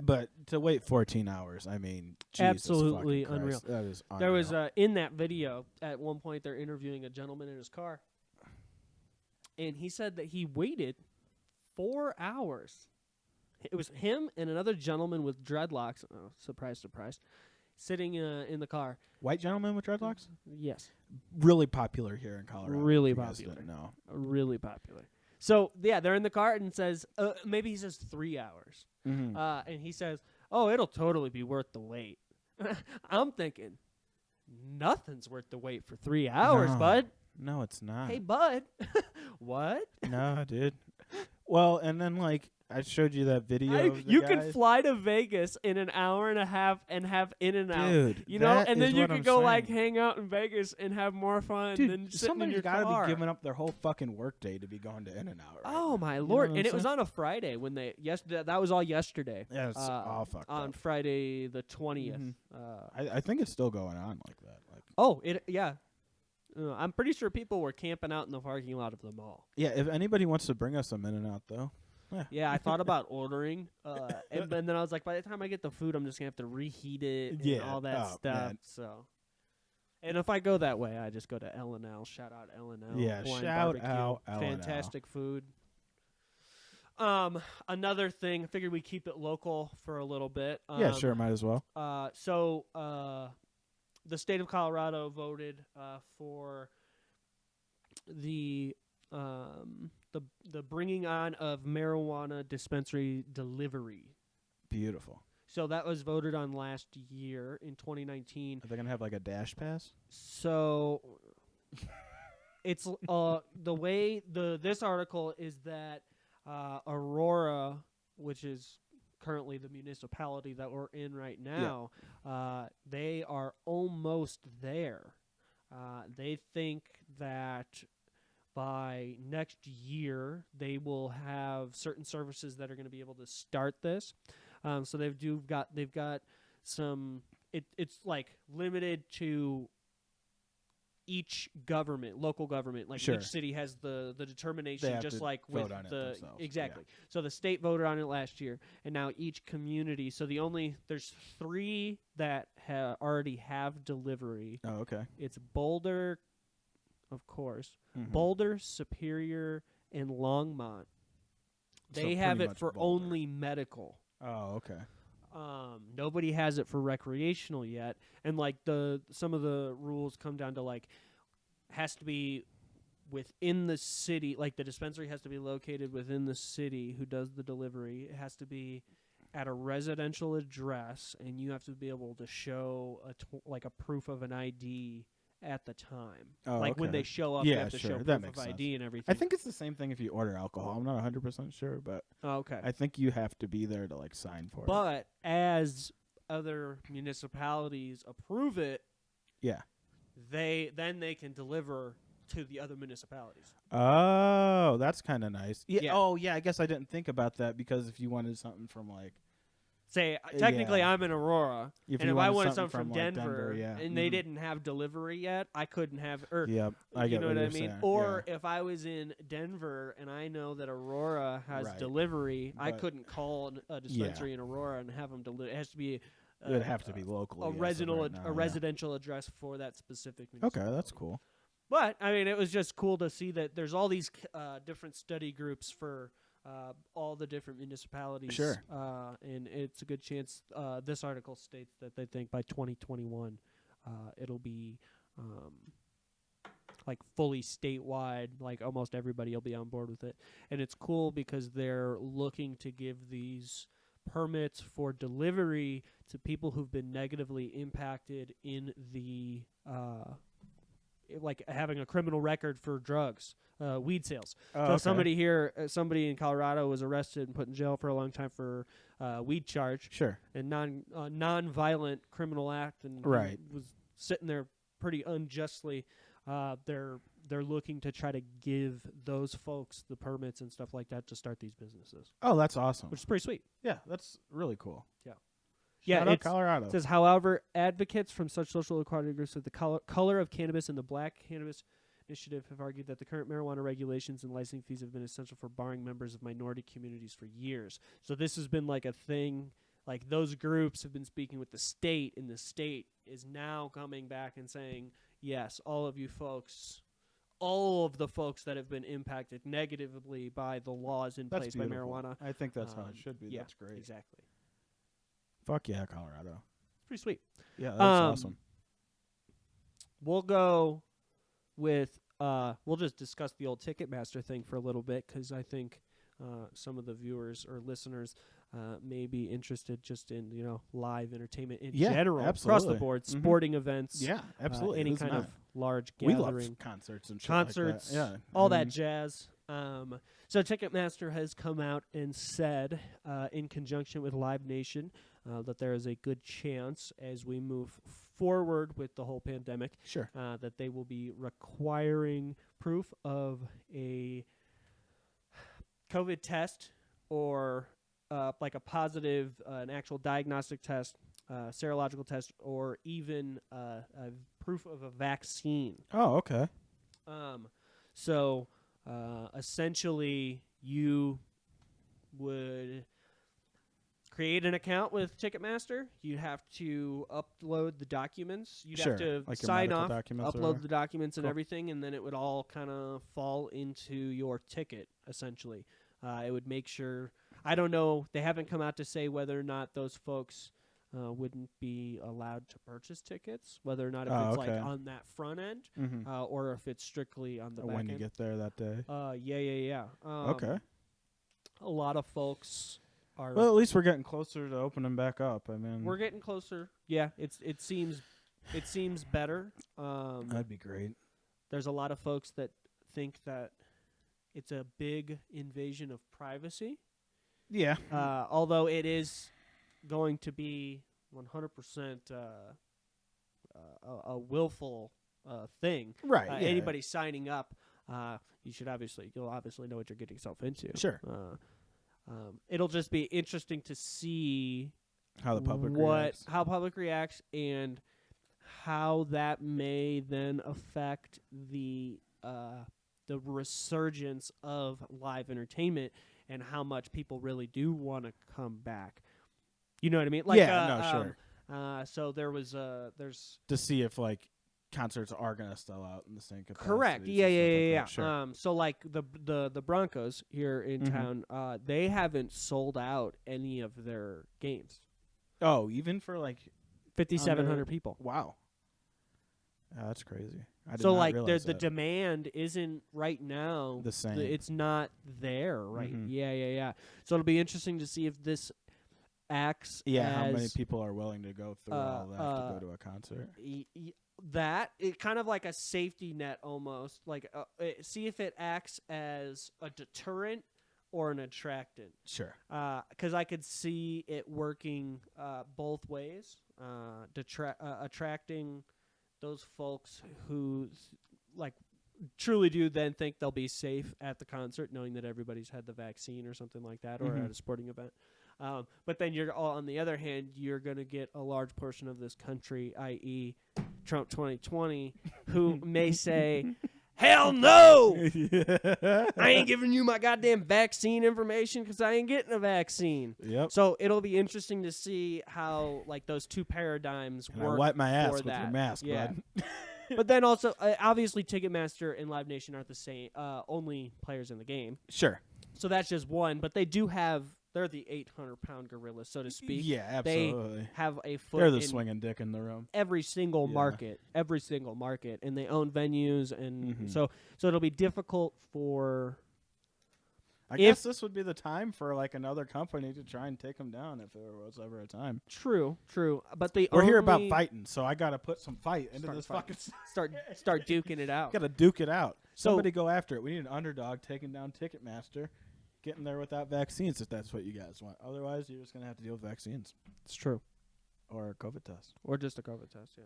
But to wait 14 hours, I mean, Jesus Absolutely fucking unreal. Christ, that is unreal. There was in that video at one point they're interviewing a gentleman in his car, and he said that he waited 4 hours It was him and another gentleman with dreadlocks. Oh, surprise, surprise. Sitting in the car. White gentleman with dreadlocks? Yes. Really popular here in Colorado. Really if you guys popular. didn't know. Really popular. So, yeah, they're in the car and says, maybe he says 3 hours. Mm-hmm. And he says, oh, it'll totally be worth the wait. I'm thinking, nothing's worth the wait for 3 hours, No. bud. No, it's not. Hey, bud. What? No, dude. Well, and then, like, I showed you that video of the You guys. can fly to Vegas in an hour and a half and have In-N-Out. Dude, You know, that and then is you what can I'm go, like, saying. hang out in Vegas and have more fun than Dude, sitting in somebody's your got car. to be giving up their whole fucking workday to be going to In-N-Out. Right Oh now. my You know lord! what And I'm it was saying? on a Friday when they that was all yesterday. Yeah, it's all fucked on up. Friday the 20th. Mhm. I think it's still going on like that. Like, Oh, yeah. I'm pretty sure people were camping out in the parking lot of the mall. yeah, if anybody wants to bring us some In-N-Out, though. Yeah, I thought about ordering, and then I was like, by the time I get the food, I'm just gonna have to reheat it and Yeah. all that Oh, stuff. man. So, and if I go that way, I just go to L&L. Shout out L&L. Yeah, Hawaiian shout barbecue. out L&L. Fantastic food. Another thing, I figured we'd keep it local for a little bit. Yeah, sure, might as well. So the state of Colorado voted for the bringing on of marijuana dispensary delivery. Beautiful. So that was voted on last year in 2019. Are they gonna have like a dash pass? So it's the way this article is that Aurora, which is currently the municipality that we're in right now, they are almost there. They think that by next year they will have certain services that are going to be able to start this. So they've got some. It's like limited to each government, local government, like Sure. each city has the They determination, have just to like vote with on it the themselves, yeah. exactly. So the state voted on it last year, and now each community. So there's 3 that already have delivery. Oh, okay. It's Boulder, of course, Mhm. Boulder, Superior, and Longmont. So They have pretty it much for Boulder. only medical. Oh, okay. Nobody has it for recreational yet, and like some of the rules come down to like has to be within the city. Like the dispensary has to be located within the city who does the delivery. It has to be at a residential address, and you have to be able to show like a proof of an ID at the time. Oh, like when okay. they show up, Yeah, they have to sure. show That proof makes of sense. ID and everything. I think it's the same thing if you order alcohol. I'm not 100% sure, but Oh, okay. I think you have to be there to like sign for it. But as other municipalities approve it, Yeah. they can deliver to the other municipalities. Oh, that's kind of nice. Yeah. Yeah. Oh, yeah. I guess I didn't think about that because if you wanted something from like, Say, technically, Yeah. I'm in Aurora, If and you if I wanted wanted something something from from, like, Denver, Denver, yeah. and they Mhm. didn't have delivery yet, I couldn't have. Or yeah, I you get know what what I you're mean? saying. Or if I was in Denver and I know that Aurora has Right. delivery, I But- couldn't call a dispensary in Aurora and have them deliver. It has to be. It would have to be locally. a as of residential right now, a yeah. residential address for that specific. Okay, municipality. that's cool. But I mean, it was just cool to see that there's all these different study groups for all the different municipalities. Sure. And it's a good chance. This article states that they think by 2021 it'll be like fully statewide. Like almost everybody will be on board with it, and it's cool because they're looking to give these permits for delivery to people who've been negatively impacted in the like having a criminal record for drugs, weed sales. Oh, So okay. somebody in Colorado was arrested and put in jail for a long time for weed charge Sure. and non-violent criminal act, and he Right. was sitting there pretty unjustly. They're looking to try to give those folks the permits and stuff like that to start these businesses, Oh, that's awesome. which is pretty sweet. Yeah, that's really cool. Yeah. Shout Yeah, out it's- Colorado. It says, however, advocates from such social equality groups with the color of cannabis and the Black Cannabis Initiative have argued that the current marijuana regulations and licensing fees have been essential for barring members of minority communities for years. So this has been like a thing. Like those groups have been speaking with the state, and the state is now coming back and saying, yes, all of you folks all of the folks that have been impacted negatively by the laws in That's place by beautiful. marijuana. I think that's how it should be. Yeah, That's great. Exactly. Fuck yeah, Colorado. It's pretty sweet. Yeah, that's awesome. We'll go with we'll just discuss the old Ticketmaster thing for a little bit, because I think some of the viewers or listeners may be interested just in live entertainment in general, across the absolutely. board, sporting events, Yeah, absolutely. any Who's kind not? of large We gathering, love concerts and shit concerts, like that. Yeah, all that jazz. So Ticketmaster has come out and said, in conjunction with Live Nation, that there is a good chance as we move forward with the whole pandemic, Sure. that they will be requiring proof of a COVID test or like a positive, an actual diagnostic test, serological test, or even a proof of a vaccine. Oh, okay. So essentially, you would create an account with Ticketmaster. You have to upload the documents. You'd Sure, have to like your sign medical off, documents or upload whatever. the documents and Cool. everything, and then it would all kind of fall into your ticket, essentially. It would make sure. I don't know. They haven't come out to say whether or not those folks wouldn't be allowed to purchase tickets, whether or not if it's okay. like on that front end, Mhm. or if it's strictly on the back When you end. get there that day. Yeah. Okay. A lot of folks are. Well, at least we're getting closer to opening back up. I mean, We're getting closer. Yeah, it seems better. that'd be great. There's a lot of folks that think that it's a big invasion of privacy. Yeah. Although it is going to be 100% a willful thing. Right. yeah. Anybody signing up, you'll obviously know what you're getting yourself into. Sure. It'll just be interesting to see How the public reacts. how public reacts and how that may then affect the resurgence of live entertainment and how much people really do want to come back. You know what I mean? Like, sure. So there's To see if like concerts are gonna sell out in the same capacity. correct. and Yeah. stuff like that. Sure. So like the Broncos here in Mhm. town, they haven't sold out any of their games. Oh, even for like 5,700 under- people. wow. That's crazy. I did So not like realize the that. demand isn't right now The same. It's not there right. Mhm. Yeah. So it'll be interesting to see if this acts how many as people are willing to go through all that to go to a concert? that it kind of like a safety net almost, like see if it acts as a deterrent or an attractant. Sure. Because I could see it working both ways, attracting those folks who like truly do then think they'll be safe at the concert, knowing that everybody's had the vaccine or something like that, or Mhm. at a sporting event. But then on the other hand, you're going to get a large portion of this country, i.e. Trump 2020, who may say, hell no! I ain't giving you my goddamn vaccine information because I ain't getting a vaccine. Yep. So it'll be interesting to see how like those two paradigms And I work. wipe my ass for with that. your mask, Yeah. bud. But then also, obviously, Ticketmaster and Live Nation aren't the same only players in the game. Sure. So that's just one. But they do have, they're the 800-pound gorilla, so to speak. Yeah, absolutely. They have a foot They're the in swinging dick in the room. every single Yeah. market, and they own venues, and Mhm. so it'll be difficult for. I If- guess this would be the time for like another company to try and take them down if there was ever a time. True, but they We're here about only fighting, so I gotta put some fight into Start this fighting. fucking. start duking it out. Gotta duke it out. So- Somebody go after it. We need an underdog taking down Ticketmaster, getting there without vaccines if that's what you guys want. Otherwise, you're just gonna have to deal with vaccines It's true, or a COVID test. or just a COVID test. Yeah,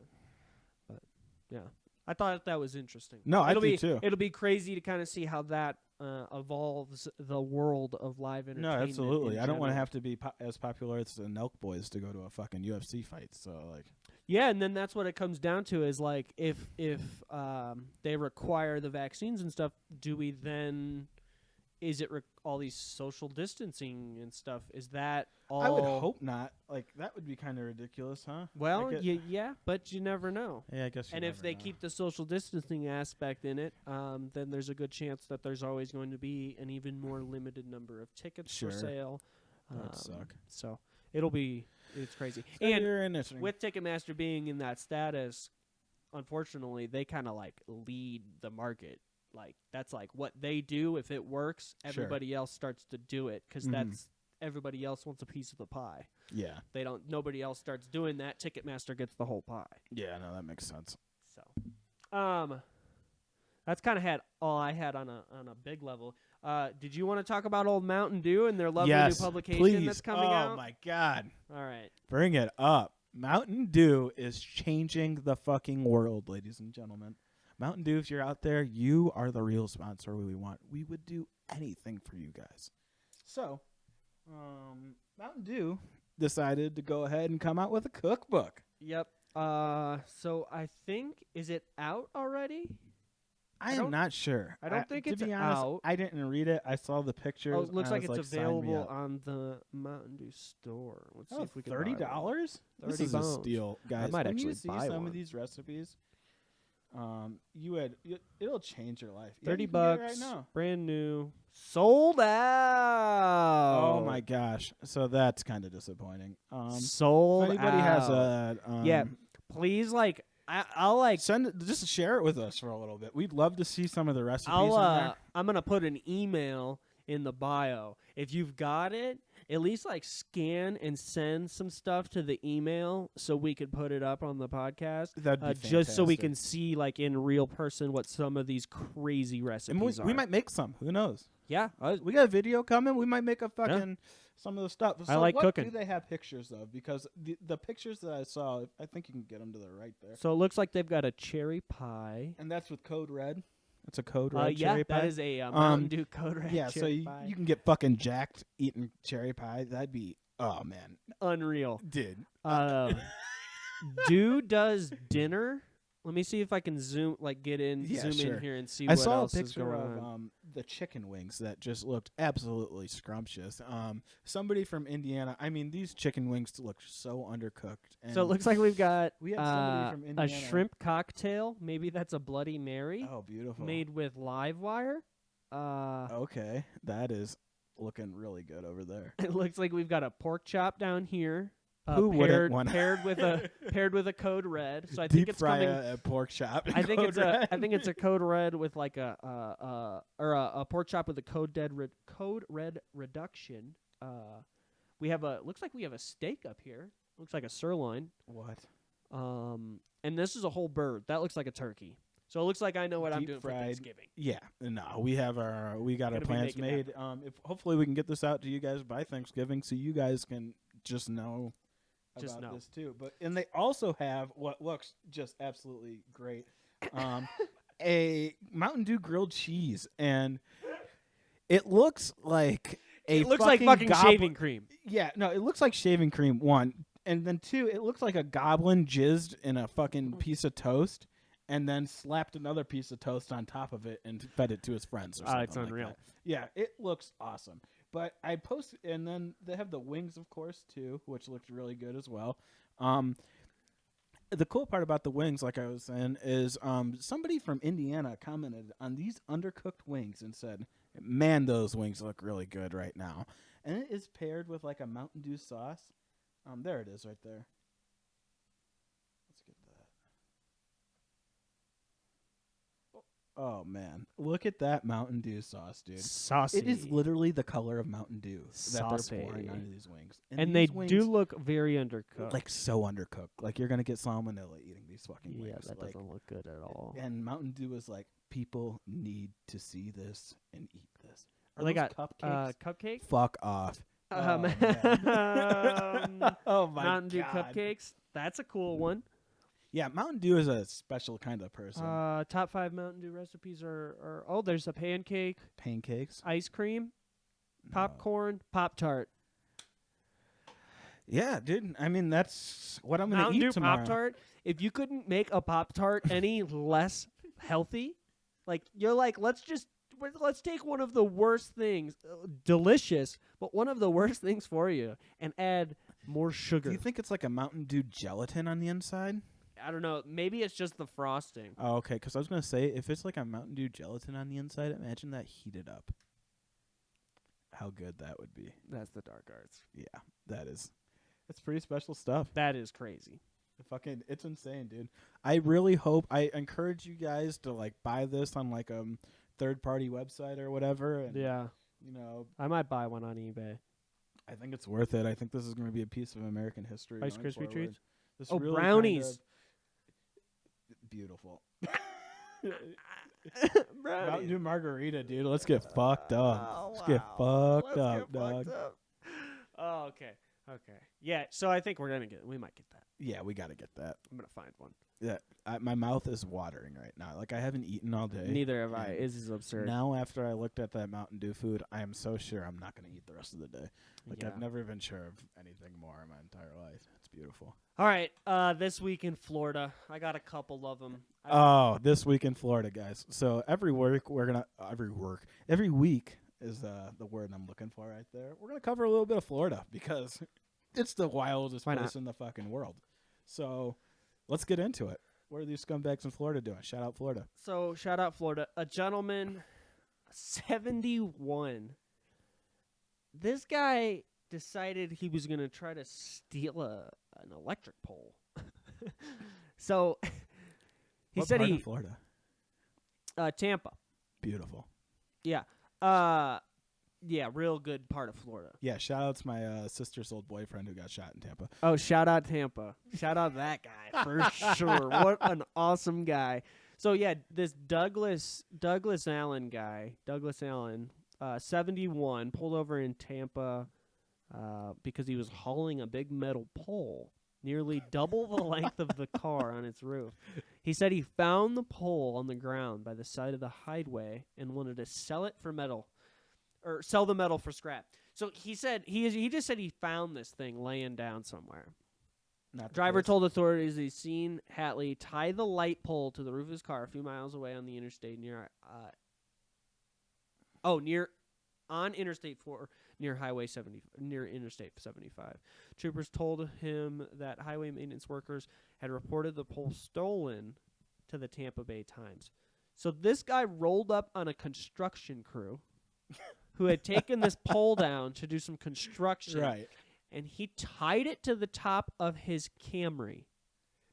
but yeah, I thought that was interesting. No, I it'll do be too. It'll be crazy to kind of see how that evolves the world of live No, entertainment. absolutely. in I don't want to general. have to be as popular as the Nelk Boys to go to a fucking UFC fight. So like, Yeah, and then that's what it comes down to is like if they require the vaccines and stuff, do we then is it all these social distancing and stuff? Is that all? I would hope not. Like that would be kind of ridiculous, huh? Well, Like yeah, but you never know. yeah, I guess. And if they keep the social distancing aspect in it, then there's a good chance that there's always going to be an even more limited number of tickets for sale. That'd suck. So it's crazy. And with Ticketmaster being in that status, unfortunately, they kind of like lead the market. Like that's like what they do. If it works, everybody else starts to do it because that's everybody else wants a piece of the pie. Yeah. Nobody else starts doing that. Ticketmaster gets the whole pie. Yeah, no, that makes sense. So, that's kind of all I had on a big level. Did you want to talk about Old Mountain Dew and their lovely new publication please. that's coming out? Oh my God. All right. Bring it up. Mountain Dew is changing the fucking world, ladies and gentlemen. Mountain Dew, if you're out there, you are the real sponsor we want. We would do anything for you guys. So, Mountain Dew decided to go ahead and come out with a cookbook. Yep. So I think, is it out already? I am not sure. I don't think it's to be honest, out. I didn't read it. I saw the pictures. Oh, it looks like it's sign me available up. on the Mountain Dew store. Let's see if we can buy $30? one. This 30 is a bones. steal, guys. might when actually you see buy some one. of these recipes, it'll change your life. Yeah, $30 you can get it right now. brand new, sold out. Oh my gosh! So that's kind of disappointing. Sold if anybody out. has a yeah, please I'll send it, just share it with us for a little bit. We'd love to see some of the recipes. in there. I'm gonna put an email in the bio. If you've got it, at least scan and send some stuff to the email so we could put it up on the podcast. That'd be just so we fantastic. can see in real person what some of these crazy recipes And we are. might make some. Who knows? Yeah, We got a video coming. We might make a fucking some of the stuff. So I like what cooking. do they have pictures of? Because the pictures that I saw, I think you can get them to the right there. So it looks like they've got a cherry pie. And that's with Code Red. It's a Code Red cherry pie. that is a Mountain Dew Code Red Yeah, so cherry pie. you can get fucking jacked eating cherry pie. That'd be, oh man, Unreal. dude. Dew does dinner. Let me see if I can zoom in here and see I what saw a else is picture going of on. the chicken wings that just looked absolutely scrumptious. Somebody from Indiana. I mean, these chicken wings look so undercooked. And So it looks like we've got we have somebody from a Indiana. shrimp cocktail. Maybe that's a Bloody Mary Oh, beautiful. made with live wire. Okay, that is looking really good over there. It looks like we've got a pork chop down here. Who wouldn't paired, wanna- paired with a Code Red. So I Deep think it's fry coming. a pork chop. I think it's a Code Red with a pork chop with a Code Red reduction. Looks like we have a steak up here. Looks like a sirloin. What? And this is a whole bird. That looks like a turkey. So it looks like I know what I'm Deep doing for fried. Thanksgiving. Yeah, no, we got our Gonna be plans making made. If hopefully we can get this out to you guys by Thanksgiving, so you guys can just know about this too. And they also have what looks just absolutely great, a Mountain Dew grilled cheese, and it looks like It looks like fucking shaving cream. Yeah, no, it looks like shaving cream. One, and then two, it looks like a goblin jizzed in a fucking piece of toast. And then slapped another piece of toast on top of it and fed it to his friends or something. It's unreal. Like that. Yeah, it looks awesome. But I posted, and then they have the wings, of course, too, which looked really good as well. The cool part about the wings, like I was saying, is somebody from Indiana commented on these undercooked wings and said, "Man, those wings look really good right now." And it is paired with a Mountain Dew sauce. There it is, right there. Oh man, look at that Mountain Dew sauce, dude! Saucy. It is literally the color of Mountain Dew that Saucy. they're pouring onto these wings, And these they wings, do look very undercooked. like so undercooked. Like you're gonna get salmonella eating these fucking wings. Yeah, that doesn't look good at all. And Mountain Dew is like, people need to see this and eat this. Are They those got cupcakes? cupcake. Fuck off! Oh, man. Oh my Mountain Dew God. cupcakes. That's a cool one. Yeah, Mountain Dew is a special kind of person. Top 5 Mountain Dew recipes are there's a pancake, Pancakes. ice cream, popcorn, Pop-Tart. Yeah, dude. I mean, that's what I'm gonna Mountain eat Dew tomorrow. Pop-Tart. If you couldn't make a Pop-Tart any less healthy, you're like, let's take one of the worst things, delicious, but one of the worst things for you, and add more sugar. Do you think it's like a Mountain Dew gelatin on the inside? I don't know. Maybe it's just the frosting. Oh, okay. Because I was gonna say, if it's like a Mountain Dew gelatin on the inside, imagine that heated up. How good that would be. That's the dark arts. Yeah, that is. It's pretty special stuff. That is crazy. It's insane, dude. I really hope. I encourage you guys to like buy this on like a third-party website or whatever. And, Yeah. You know, I might buy one on eBay. I think it's worth it. I think this is going to be a piece of American history. Rice going Krispie forward. treats? This Oh, really brownies. Beautiful. Brownies. Mountain Dew margarita, dude. Let's get fucked up. Let's get wow. fucked Let's up, get dog. fucked up. Oh, okay. Okay. Yeah, so I think we might get that. Yeah, we got to get that. I'm going to find one. Yeah, my mouth is watering right now. Like I haven't eaten all day. Neither have I. and This is absurd. Now, after I looked at that Mountain Dew food, I am so sure I'm not going to eat the rest of the day. Like Yeah. I've never been sure of anything more in my entire life. It's beautiful. All right, this week in Florida, I got a couple of them. Oh, this week in Florida, guys. So every week is the word I'm looking for right there. We're gonna cover a little bit of Florida because it's the wildest Why place not? in the fucking world. So let's get into it. What are these scumbags in Florida doing? Shout out Florida. So shout out Florida. A gentleman, 71. This guy decided he was gonna try to steal an electric pole. So he What said part of Florida. Tampa. Beautiful. Yeah. Yeah, real good part of Florida. Yeah, shout out to my sister's old boyfriend who got shot in Tampa. Oh, shout out Tampa. Shout out that guy for sure. What an awesome guy. So yeah, this Douglas Allen guy, 71, pulled over in Tampa because he was hauling a big metal pole, nearly double the length of the car on its roof. He said he found the pole on the ground by the side of the highway and wanted to sell it for metal. Or sell the metal for scrap. So he said he just said he found this thing laying down somewhere. Not the Driver case. told authorities he'd seen Hatley tie the light pole to the roof of his car a few miles away on the interstate near Interstate 4 near Highway 70 near Interstate 75. Troopers told him that highway maintenance workers had reported the pole stolen to the Tampa Bay Times. So this guy rolled up on a construction crew who had taken this pole down to do some construction. Right. And he tied it to the top of his Camry.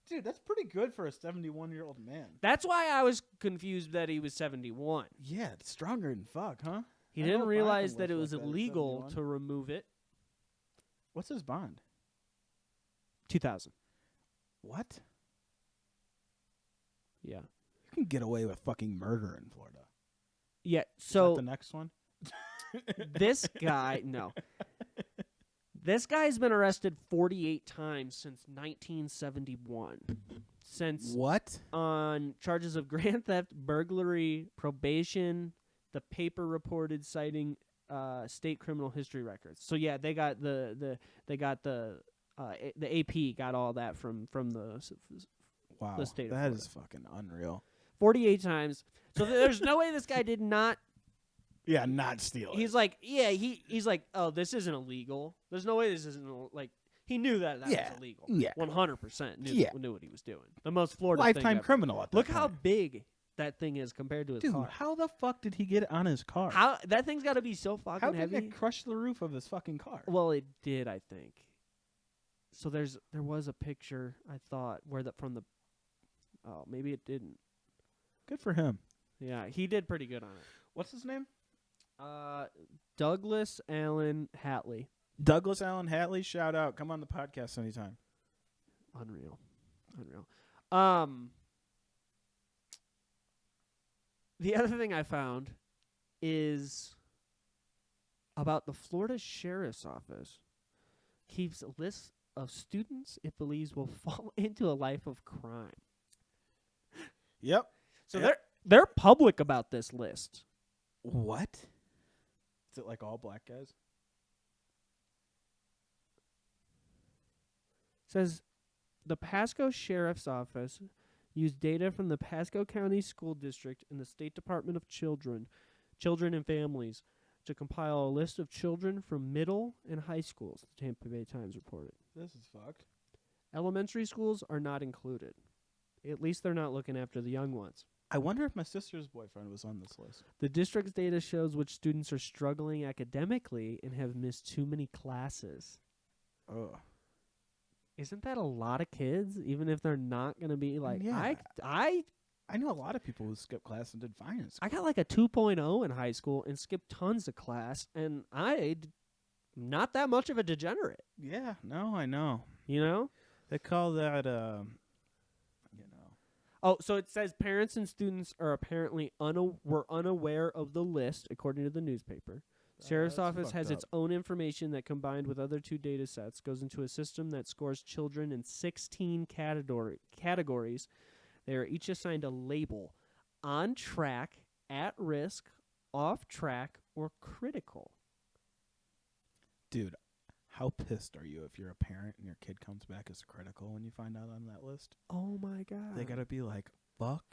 Dude, that's pretty good for a 71-year-old man. That's why I was confused that he was 71. Yeah, it's stronger than fuck, huh? He I didn't hope I realize can that it live was like that at illegal 71. to remove it. What's his bond? 2000. What? Yeah. You can get away with fucking murder in Florida. Yeah. Is that So the next one? this guy, no. This guy's been arrested 48 times since 1971. Since What? on charges of grand theft, burglary, probation, the paper reported citing state criminal history records. So yeah, they got the AP got all that from the Wow. the state of That Florida. is fucking unreal. 48 times. So there's no way this guy did not. Yeah, not stealing. He's like, yeah, he's like, oh, this isn't illegal. There's no way this isn't like. He knew that Yeah. was illegal. Yeah. 100% Yeah. knew what he was doing. The most Florida thing lifetime ever. criminal at that Look how point. big that thing is compared to his Dude, car. how the fuck did he get it on his car? How that thing's got to be so fucking How did heavy. it crush the roof of his fucking car? Well, it did, I think. So there was a picture I thought where oh, maybe it didn't. Good for him. Yeah, he did pretty good on it. What's his name? Douglas Allen Hatley. Douglas Allen Hatley. Shout out. Come on the podcast anytime. Unreal. The other thing I found is about the Florida Sheriff's Office keeps a list of students it believes will fall into a life of crime. Yep. So they're public about this list. What? Is it like all black guys? Says the Pasco Sheriff's Office used data from the Pasco County School District and the State Department of Children Children and Families to compile a list of children from middle and high schools, the Tampa Bay Times reported. This is fucked. Elementary schools are not included. At least they're not looking after the young ones. I wonder if my sister's boyfriend was on this list. The district's data shows which students are struggling academically and have missed too many classes. Oh. Isn't that a lot of kids, even if they're not going to be like, Yeah. I know a lot of people who skipped class and did fine in school. I got like a 2.0 in high school and skipped tons of class, and not that much of a degenerate, Yeah, no, I know. you know? They call that, Oh, so it says parents and students are apparently were unaware of the list, according to the newspaper. Sheriff's that's Office has fucked its up. own information that, combined with other 2 data sets, goes into a system that scores children in 16 categories. They are each assigned a label: on track, at risk, off track, or critical. Dude, how pissed are you if you're a parent and your kid comes back as critical when you find out on that list? Oh my god. They gotta be like, fuck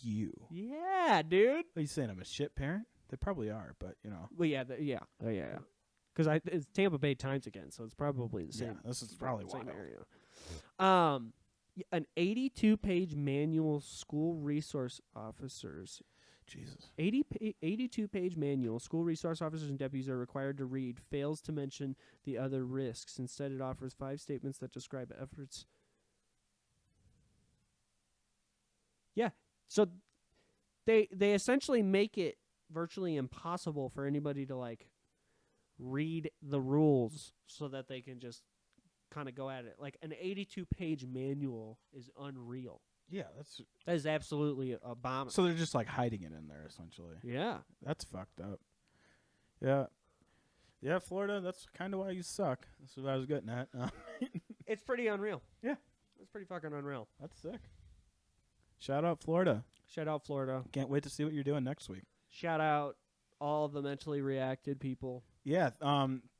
you. Yeah, dude. Are you saying I'm a shit parent? They probably are, but you know. Well, yeah, oh yeah. Because it's Tampa Bay Times again, so it's probably the same. Yeah, this is probably same wild. area. An 82-page manual school resource officers. Jesus. 82-page manual school resource officers and deputies are required to read fails to mention the other risks. Instead, it offers 5 statements that describe efforts. Yeah, so they essentially make it virtually impossible for anybody to like read the rules so that they can just kind of go at it. Like an 82-page manual is unreal. Yeah, That is absolutely abominable. so they're just like hiding it in there essentially. Yeah. That's fucked up. Yeah. Yeah, Florida, that's kind of why you suck. That's what I was getting at. It's pretty unreal. Yeah. It's pretty fucking unreal. That's sick. Shout out Florida. Shout out Florida. Can't wait to see what you're doing next week. Shout out all the mentally reacted people. Yeah,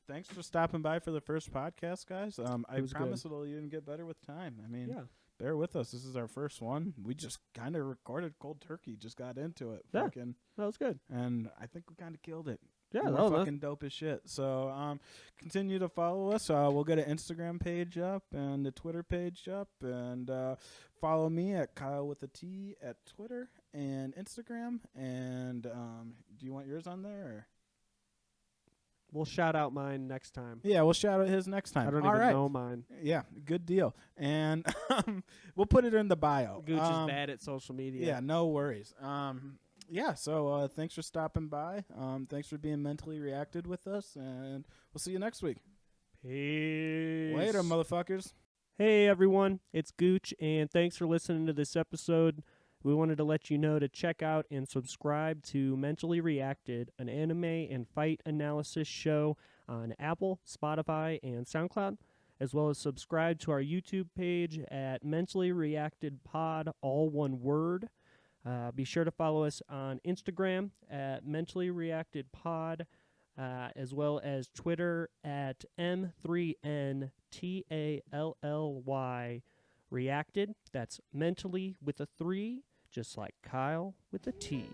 thanks for stopping by for the first podcast, guys. I was promise it'll even get better with time. I mean, Yeah. bear with us. This is our first one. We just kind of recorded cold turkey, just got into it. Yeah. Fucking, That was good. and I think we kind of killed it. Yeah, We're that was fucking dope as shit. So continue to follow us. We'll get an Instagram page up and a Twitter page up, and follow me at Kyle with a T at Twitter and Instagram. And do you want yours on there? Or? We'll shout out mine next time. Yeah, we'll shout out his next time. I don't All even right. know mine. Yeah, good deal. And we'll put it in the bio. Gooch is bad at social media. Yeah, no worries. Yeah, so thanks for stopping by. Thanks for being mentally reacted with us, and we'll see you next week. Peace. Later, motherfuckers. Hey, everyone. It's Gooch, and thanks for listening to this episode. We wanted to let you know to check out and subscribe to Mentally Reacted, an anime and fight analysis show on Apple, Spotify, and SoundCloud, as well as subscribe to our YouTube page at Mentally Reacted Pod, all one word. Be sure to follow us on Instagram at Mentally Reacted Pod, as well as Twitter at M3NTALLY Reacted. That's mentally with a 3, just like Kyle with a T.